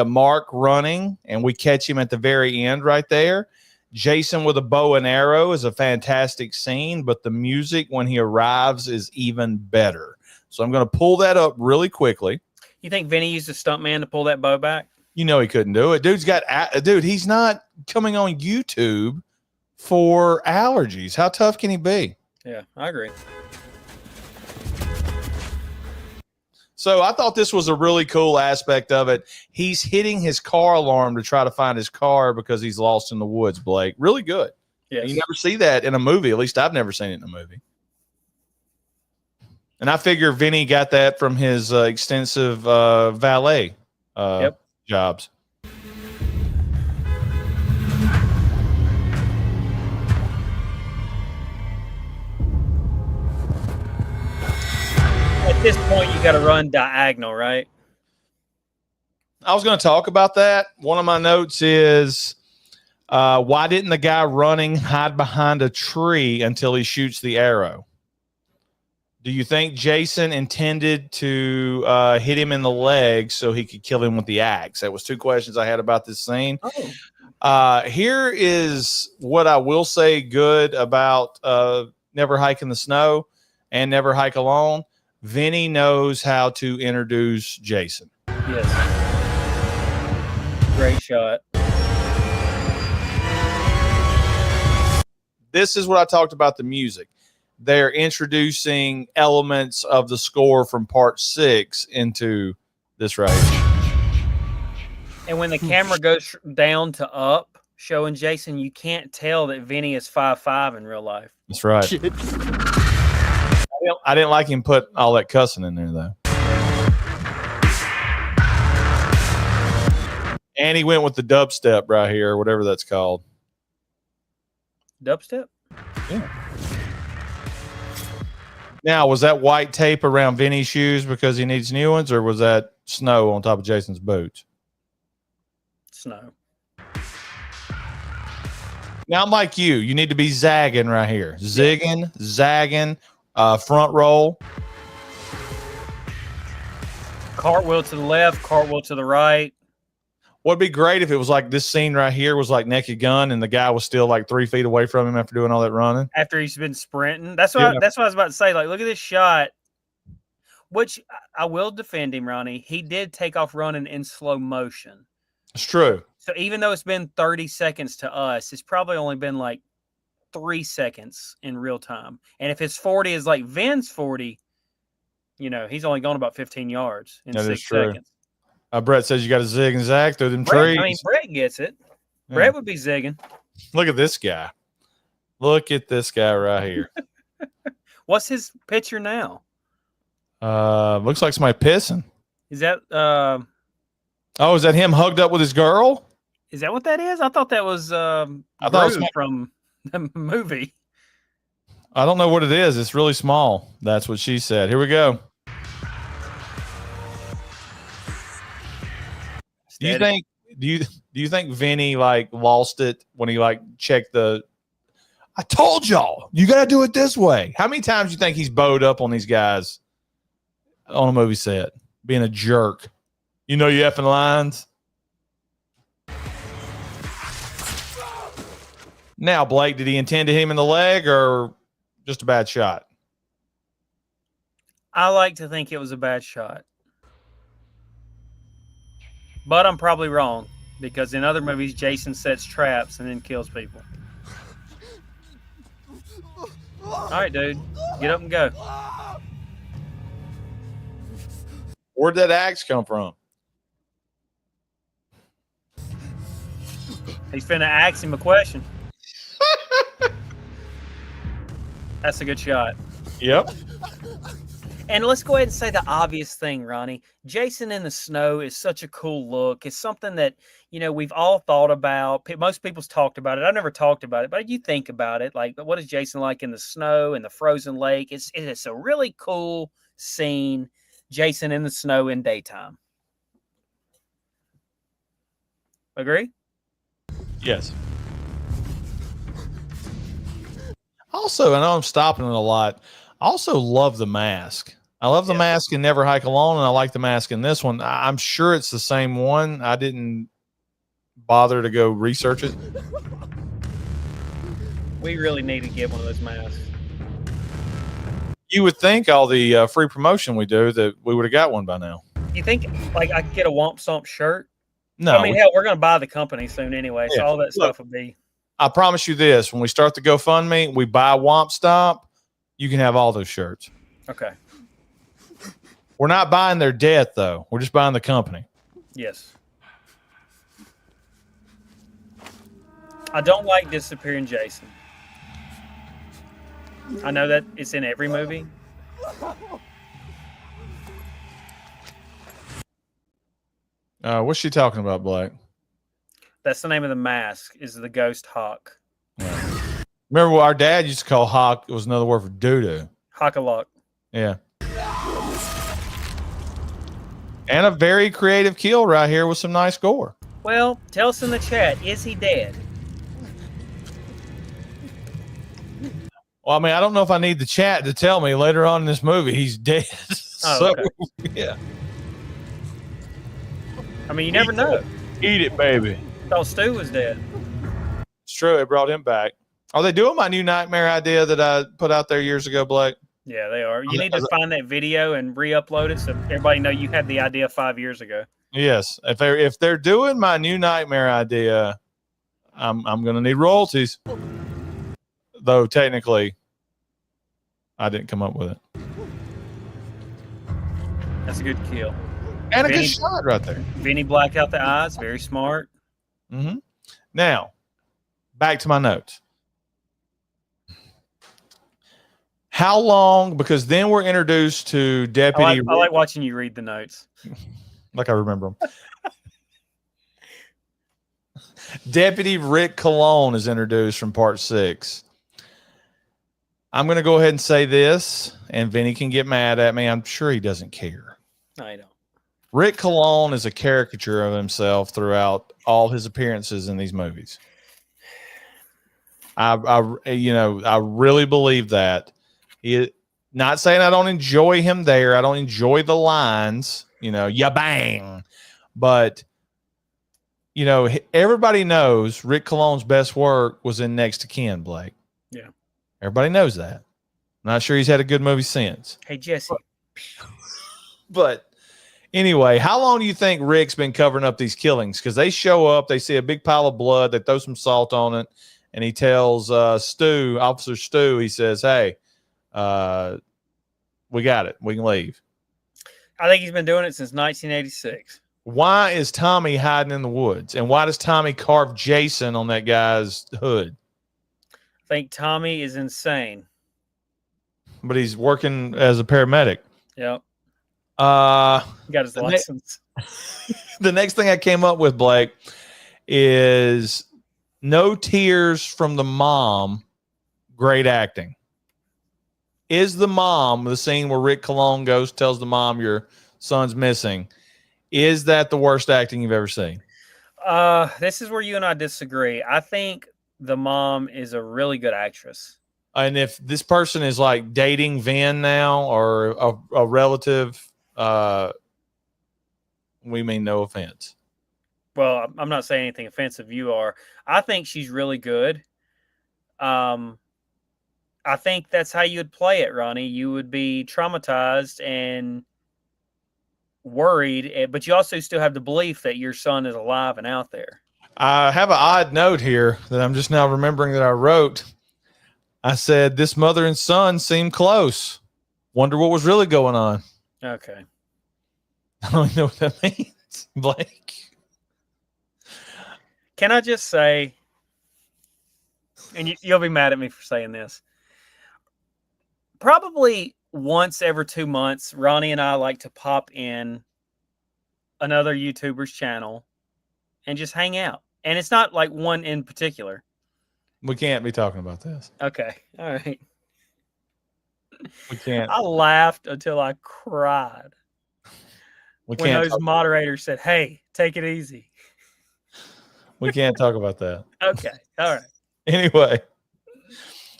Mark running, and we catch him at the very end right there. Jason with a bow and arrow is a fantastic scene, but the music when he arrives is even better. So I'm going to pull that up really quickly. You think Vinny used a stuntman to pull that bow back? You know he couldn't do it. He's not coming on YouTube for allergies. How tough can he be? Yeah, I agree. So I thought this was a really cool aspect of it. He's hitting his car alarm to try to find his car because he's lost in the woods, Blake. Really good. Yes. You never see that in a movie. At least I've never seen it in a movie. And I figure Vinny got that from his extensive valet jobs. At this point, you got to run diagonal, right? I was going to talk about that. One of my notes is Why didn't the guy running hide behind a tree until he shoots the arrow? Do you think Jason intended to hit him in the leg so he could kill him with the axe? That was 2 questions I had about this scene. Here is what I will say good about Never Hike in the Snow and Never Hike Alone. Vinny knows how to introduce Jason. Yes. Great shot. This is what I talked about the music. They're introducing elements of the score from part 6 into this right here. And when the camera goes down to up, showing Jason, you can't tell that Vinny is 5'5" in real life. That's right. I didn't like him put all that cussing in there, though. And he went with the dubstep right here, or whatever that's called. Dubstep? Yeah. Now, was that white tape around Vinny's shoes because he needs new ones, or was that snow on top of Jason's boots? Snow. Now, I'm like you. You need to be zagging right here. Zigging, zagging, front roll. Cartwheel to the left, cartwheel to the right. What'd be great if it was like this scene right here was like Naked Gun and the guy was still like 3 feet away from him after doing all that running. After he's been sprinting. That's what I was about to say. Like, look at this shot. Which I will defend him, Ronnie. He did take off running in slow motion. It's true. So even though it's been 30 seconds to us, it's probably only been like 3 seconds in real time. And if his 40 is like Vin's 40, you know, he's only gone about 15 yards in 6 seconds. Brett says you got to zig and zag through them trees. I mean, Brett gets it. Yeah. Brett would be zigging. Look at this guy. Look at this guy right here. What's his picture now? Looks like somebody pissing. Is that is that him hugged up with his girl? Is that what that is? I thought that was I thought it was from the movie. I don't know what it is. It's really small. That's what she said. Here we go. Do you think Vinny like lost it when he like checked the I told y'all you gotta do it this way. How many times do you think he's bowed up on these guys on a movie set being a jerk? You know you effing lines. Now, Blake, did he intend to hit him in the leg or just a bad shot? I like to think it was a bad shot. But I'm probably wrong because in other movies, Jason sets traps and then kills people. All right, dude. Get up and go. Where'd that axe come from? He's finna ask him a question. That's a good shot. Yep. And let's go ahead and say the obvious thing, Ronnie. Jason in the snow is such a cool look. It's something that, you know, we've all thought about. Most people's talked about it. I've never talked about it, but you think about it. Like, what is Jason like in the snow and the frozen lake? It's a really cool scene. Jason in the snow in daytime. Agree? Yes. Also, I know I'm stopping it a lot. I also love the mask. I love the mask in Never Hike Alone, and I like the mask in this one. I'm sure it's the same one. I didn't bother to go research it. We really need to get one of those masks. You would think all the free promotion we do that we would have got one by now. You think like I could get a Womp Stomp shirt? No. I mean, hell, we're going to buy the company soon anyway, so all that stuff will be. I promise you this. When we start the GoFundMe, we buy Womp Stomp, you can have all those shirts. Okay. We're not buying their death, though. We're just buying the company. Yes. I don't like Disappearing Jason. I know that it's in every movie. What's she talking about, Blake? That's the name of the mask, is the Ghost Hawk. Remember what our dad used to call hawk? It was another word for doo-doo. Hawk-a-lock. Yeah. And a very creative kill right here with some nice gore. Well, tell us in the chat, is he dead? Well, I mean, I don't know if I need the chat to tell me later on in this movie he's dead. Oh, So, okay. yeah. I mean, you never know. Eat it, baby. Thought Stu was dead. It's true. It brought him back. Are they doing my new nightmare idea that I put out there years ago, Blake? Yeah, they are. You need to find that video and re-upload it so everybody know you had the idea 5 years ago. Yes. If they're doing my new nightmare idea, I'm gonna need royalties. Though technically, I didn't come up with it. That's a good kill. And a Vinny- good shot right there. Vinny black out the eyes. Very smart. Mm-hmm. Now, back to my notes. How long? Because then we're introduced to Deputy. I like watching you read the notes. Like I remember them. Deputy Rick Cologne is introduced from part 6. I'm going to go ahead and say this, and Vinny can get mad at me. I'm sure he doesn't care. I don't. Rick Cologne is a caricature of himself throughout all his appearances in these movies. I really believe that. Not saying I don't enjoy him there. I don't enjoy the lines, ya bang. But, everybody knows Rick Cologne's best work was in Next to Kin, Blake. Yeah. Everybody knows that. Not sure he's had a good movie since. Hey, Jesse. But anyway, how long do you think Rick's been covering up these killings? Because they show up, they see a big pile of blood, they throw some salt on it, and he tells Officer Stu, he says, hey, we got it. We can leave. I think he's been doing it since 1986. Why is Tommy hiding in the woods? And why does Tommy carve Jason on that guy's hood? I think Tommy is insane. But he's working as a paramedic. Yep. He got his license. The next thing I came up with, Blake, is no tears from the mom. Great acting. Is the mom, the scene where Rick Cologne tells the mom your son's missing, is that the worst acting you've ever seen? This is where you and I disagree. I think the mom is a really good actress. And if this person is like dating Vin now or a relative, we mean no offense. Well, I'm not saying anything offensive. You are. I think she's really good. I think that's how you would play it, Ronnie. You would be traumatized and worried, but you also still have the belief that your son is alive and out there. I have an odd note here that I'm just now remembering that I wrote. I said, this mother and son seem close. Wonder what was really going on. Okay. I don't even know what that means, Blake. Can I just say, and you'll be mad at me for saying this, probably once every 2 months, Ronnie and I like to pop in another YouTuber's channel and just hang out. And it's not like one in particular. We can't be talking about this. Okay. All right. We can't. I laughed until I cried We when can't. those moderators said, hey, take it easy. We can't talk about that. Okay. All right. Anyway,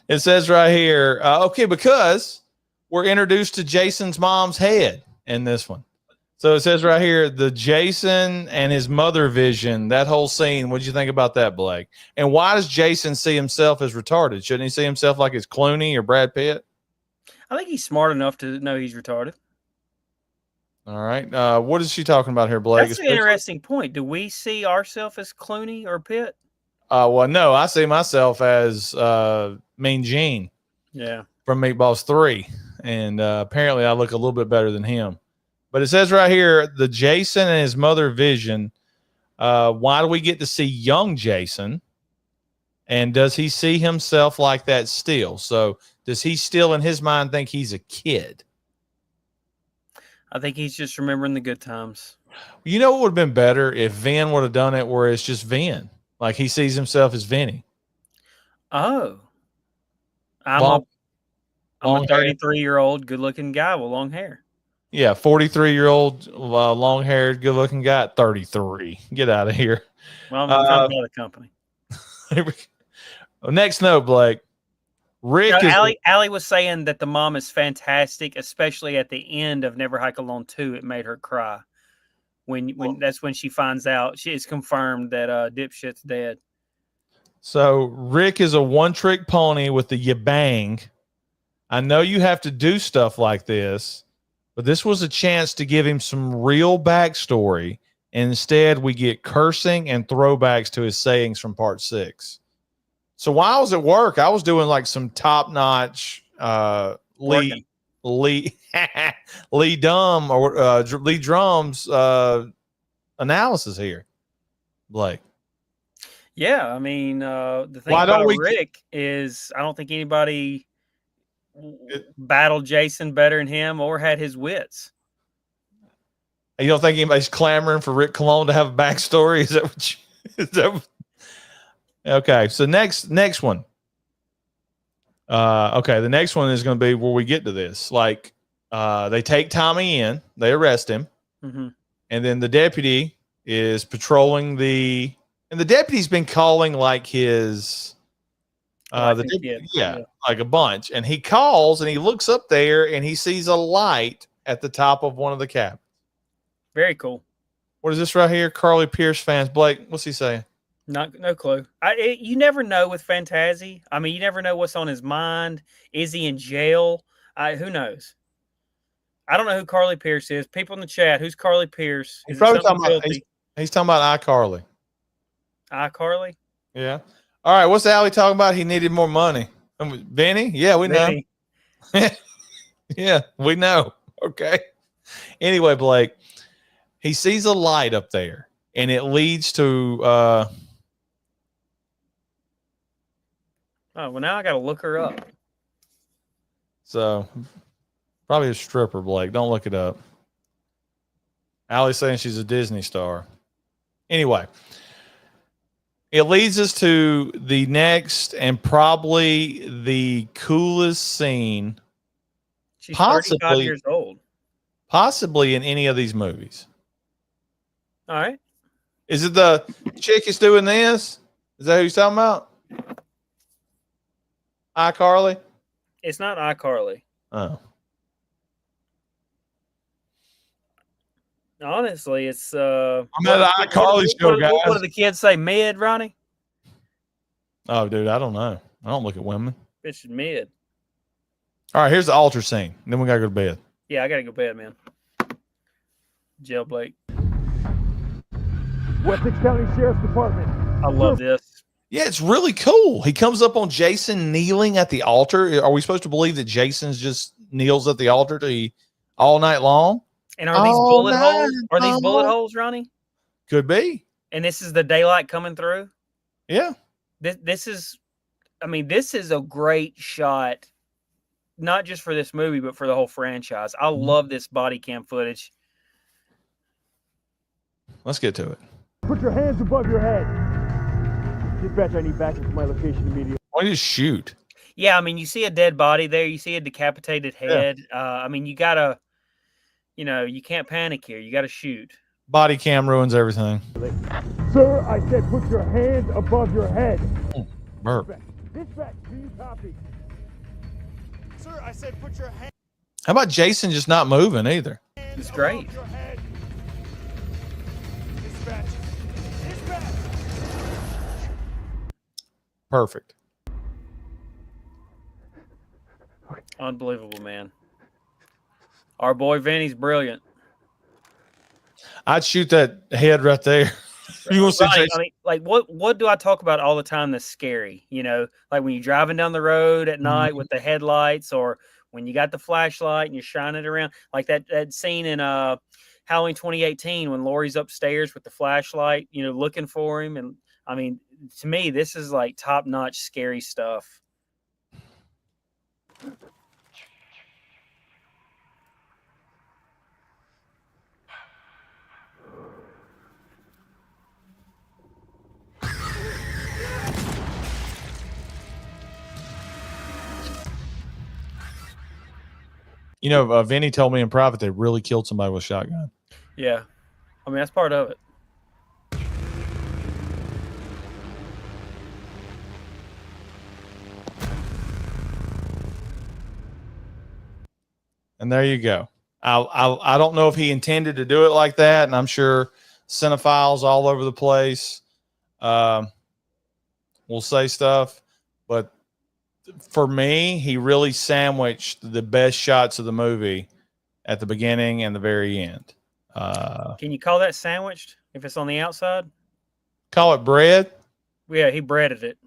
it says right here, because we're introduced to Jason's mom's head in this one. So it says right here, the Jason and his mother vision, that whole scene. What did you think about that, Blake? And why does Jason see himself as retarded? Shouldn't he see himself like it's Clooney or Brad Pitt? I think he's smart enough to know he's retarded. All right. What is she talking about here, Blake? That's an interesting point. Do we see ourselves as Clooney or Pitt? Well, no, I see myself as Mean Gene. Yeah. From Meatballs 3. And apparently I look a little bit better than him. But it says right here, the Jason and his mother vision. Why do we get to see young Jason? And does he see himself like that still? So does he still in his mind think he's a kid? I think he's just remembering the good times. You know what would have been better if Vin would have done it where it's just Vin. Like he sees himself as Vinny. Oh. I'm a 33-year-old good-looking guy with long hair. Yeah, 43-year-old, long-haired, good-looking guy, 33. Get out of here. Well, I'm from the company. Next note, Blake. Rick is Allie was saying that the mom is fantastic, especially at the end of Never Hike Alone 2. It made her cry. When that's when she finds out, it's confirmed that dipshit's dead. so Rick is a one-trick pony with the yabang. I know you have to do stuff like this, but this was a chance to give him some real backstory. Instead, we get cursing and throwbacks to his sayings from part 6. So while I was at work, I was doing like some top-notch Lee Drums analysis here, Blake. Yeah, I mean, the thing Why don't about we- Rick is I don't think anybody battled Jason better than him or had his wits. You don't think anybody's clamoring for Rick Cologne to have a backstory? Is that what you, is that what, okay, so next one. Okay, the next one is going to be where we get to this. Like, they take Tommy in, they arrest him, Mm-hmm. and then the deputy is patrolling and the deputy's been calling like his, Yeah. like a bunch, and he calls and he looks up there and he sees a light at the top of one of the cabins. Very cool. What is this right here? Carly Pierce fans. Blake, what's he saying? No clue. You never know with Fantazi. I mean, you never know what's on his mind. Is he in jail? Who knows? I don't know who Carly Pierce is. People in the chat, who's Carly Pierce? He's Is it probably something talking about, filthy? he's talking about iCarly. iCarly? Yeah. All right. What's Allie talking about? He needed more money. Benny? Yeah, we know. Maybe. Yeah, we know. Okay. Anyway, Blake, he sees a light up there, and it leads to Oh, well, now I got to look her up. so probably a stripper, Blake. Don't look it up. Allie's saying she's a Disney star. Anyway, it leads us to the next and probably the coolest scene She's Possibly. 35 years old. possibly in any of these movies. All right. Is it the chick is doing this? Is that who he's talking about? iCarly? It's not iCarly. Oh. Honestly, it's I'm at an iCarly show, guys. What do the kids say? Mid, Ronnie? Oh, dude, I don't know. I don't look at women. Bitch is mid. All right, here's the altar scene. Then we gotta go to bed. Yeah, I gotta go to bed, man. Jail Blake. Wessex County Sheriff's Department. I love this. Yeah, it's really cool. He comes up on Jason kneeling at the altar. Are we supposed to believe that Jason's just kneels at the altar all night long? And are these All bullet holes? night Are these bullet long. holes, Ronnie? Could be. And this is the daylight coming through. Yeah. This is, I mean, this is a great shot, not just for this movie, but for the whole franchise. I love this body cam footage. Let's get to it. Put your hands above your head. Dispatch, I need backup to my location immediately. Why don't you just shoot? Yeah, I mean, you see a dead body there. You see a decapitated head. I mean, you gotta, you can't panic here. You gotta shoot. Body cam ruins everything. Sir, I said put your hands above your head. Burp. Dispatch, do you copy? Sir, I said put your hands How about Jason just not moving either? It's great. above your head. Dispatch. Dispatch. Perfect. Unbelievable, man. Our boy Vinny's brilliant. I'd shoot that head right there. You want to see Right. Jason? I mean, like what do I talk about all the time that's scary? Like when you're driving down the road at night with the headlights, or when you got the flashlight and you're shining it around, like that scene in Halloween 2018 when Laurie's upstairs with the flashlight, looking for him. And I mean, to me, this is like top-notch scary stuff. Vinny told me in private they really killed somebody with a shotgun. Yeah. I mean, that's part of it. And there you go. I don't know if he intended to do it like that, and I'm sure cinephiles all over the place will say stuff, but for me, he really sandwiched the best shots of the movie at the beginning and the very end. Can you call that sandwiched if it's on the outside? Call it bread. Yeah, he breaded it.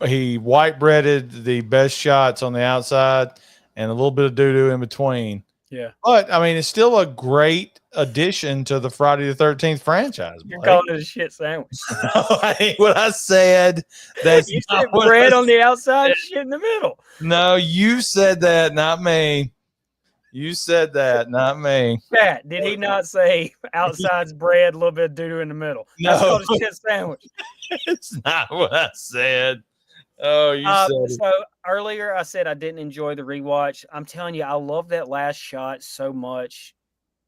He white breaded the best shots on the outside and a little bit of doo-doo in between. Yeah. But I mean, it's still a great addition to the Friday the 13th franchise. You're Blake. calling it a shit sandwich. That ain't what I said. That's You not said what bread I on the outside, said. shit in the middle. No, you said that, not me. You said that, not me. Pat, did he not say outside's bread, a little bit of doo-doo in the middle? That's No. called a shit sandwich. It's not what I said. Oh, you said it. So earlier I said I didn't enjoy the rewatch. I'm telling you, I love that last shot so much.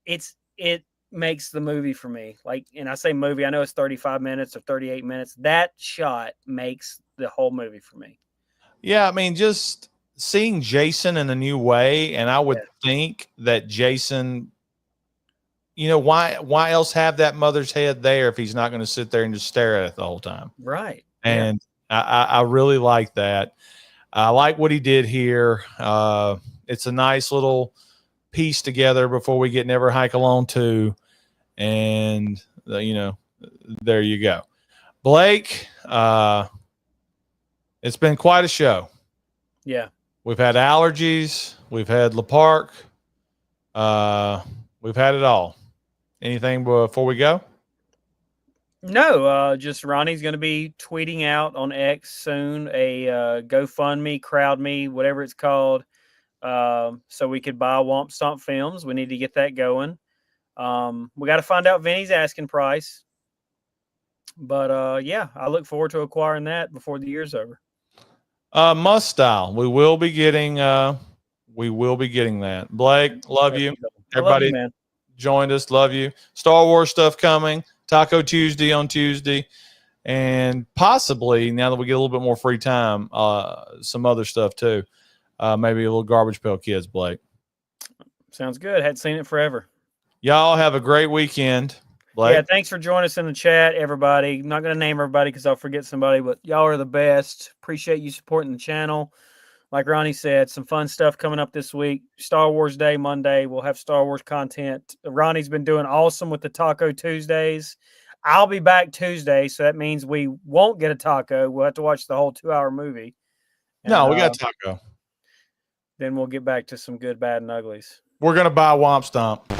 It makes the movie for me. Like, and I say movie, I know it's 35 minutes or 38 minutes. That shot makes the whole movie for me. Yeah, I mean, just seeing Jason in a new way, and I would think that Jason, you know, why else have that mother's head there if he's not going to sit there and just stare at it the whole time? Right. And I really like that. I like what he did here. It's a nice little piece together before we get Never Hike Alone 2. And, you know, there you go. Blake, it's been quite a show. Yeah. We've had allergies. We've had La Park. We've had it all. Anything before we go? No, just Ronnie's going to be tweeting out on X soon a GoFundMe, CrowdMe, whatever it's called, so we could buy Womp Stomp Films. We need to get that going. We got to find out Vinny's asking price. But, yeah, I look forward to acquiring that before the year's over. Must Style. We will be getting that. Blake, love you. Everybody man. Joined us. Love you. Star Wars stuff coming. Taco Tuesday on Tuesday. And possibly, now that we get a little bit more free time, some other stuff too. Maybe a little Garbage Pail Kids, Blake. Sounds good. Hadn't seen it forever. Y'all have a great weekend. Blake. Yeah, thanks for joining us in the chat, everybody. I'm not going to name everybody because I'll forget somebody, but y'all are the best. Appreciate you supporting the channel. Like Ronnie said, some fun stuff coming up this week. Star Wars Day, Monday. We'll have Star Wars content. Ronnie's been doing awesome with the Taco Tuesdays. I'll be back Tuesday, so that means we won't get a taco. We'll have to watch the whole 2-hour movie. And, No, we got taco. Then we'll get back to some good, bad, and uglies. We're going to buy Womp Stomp.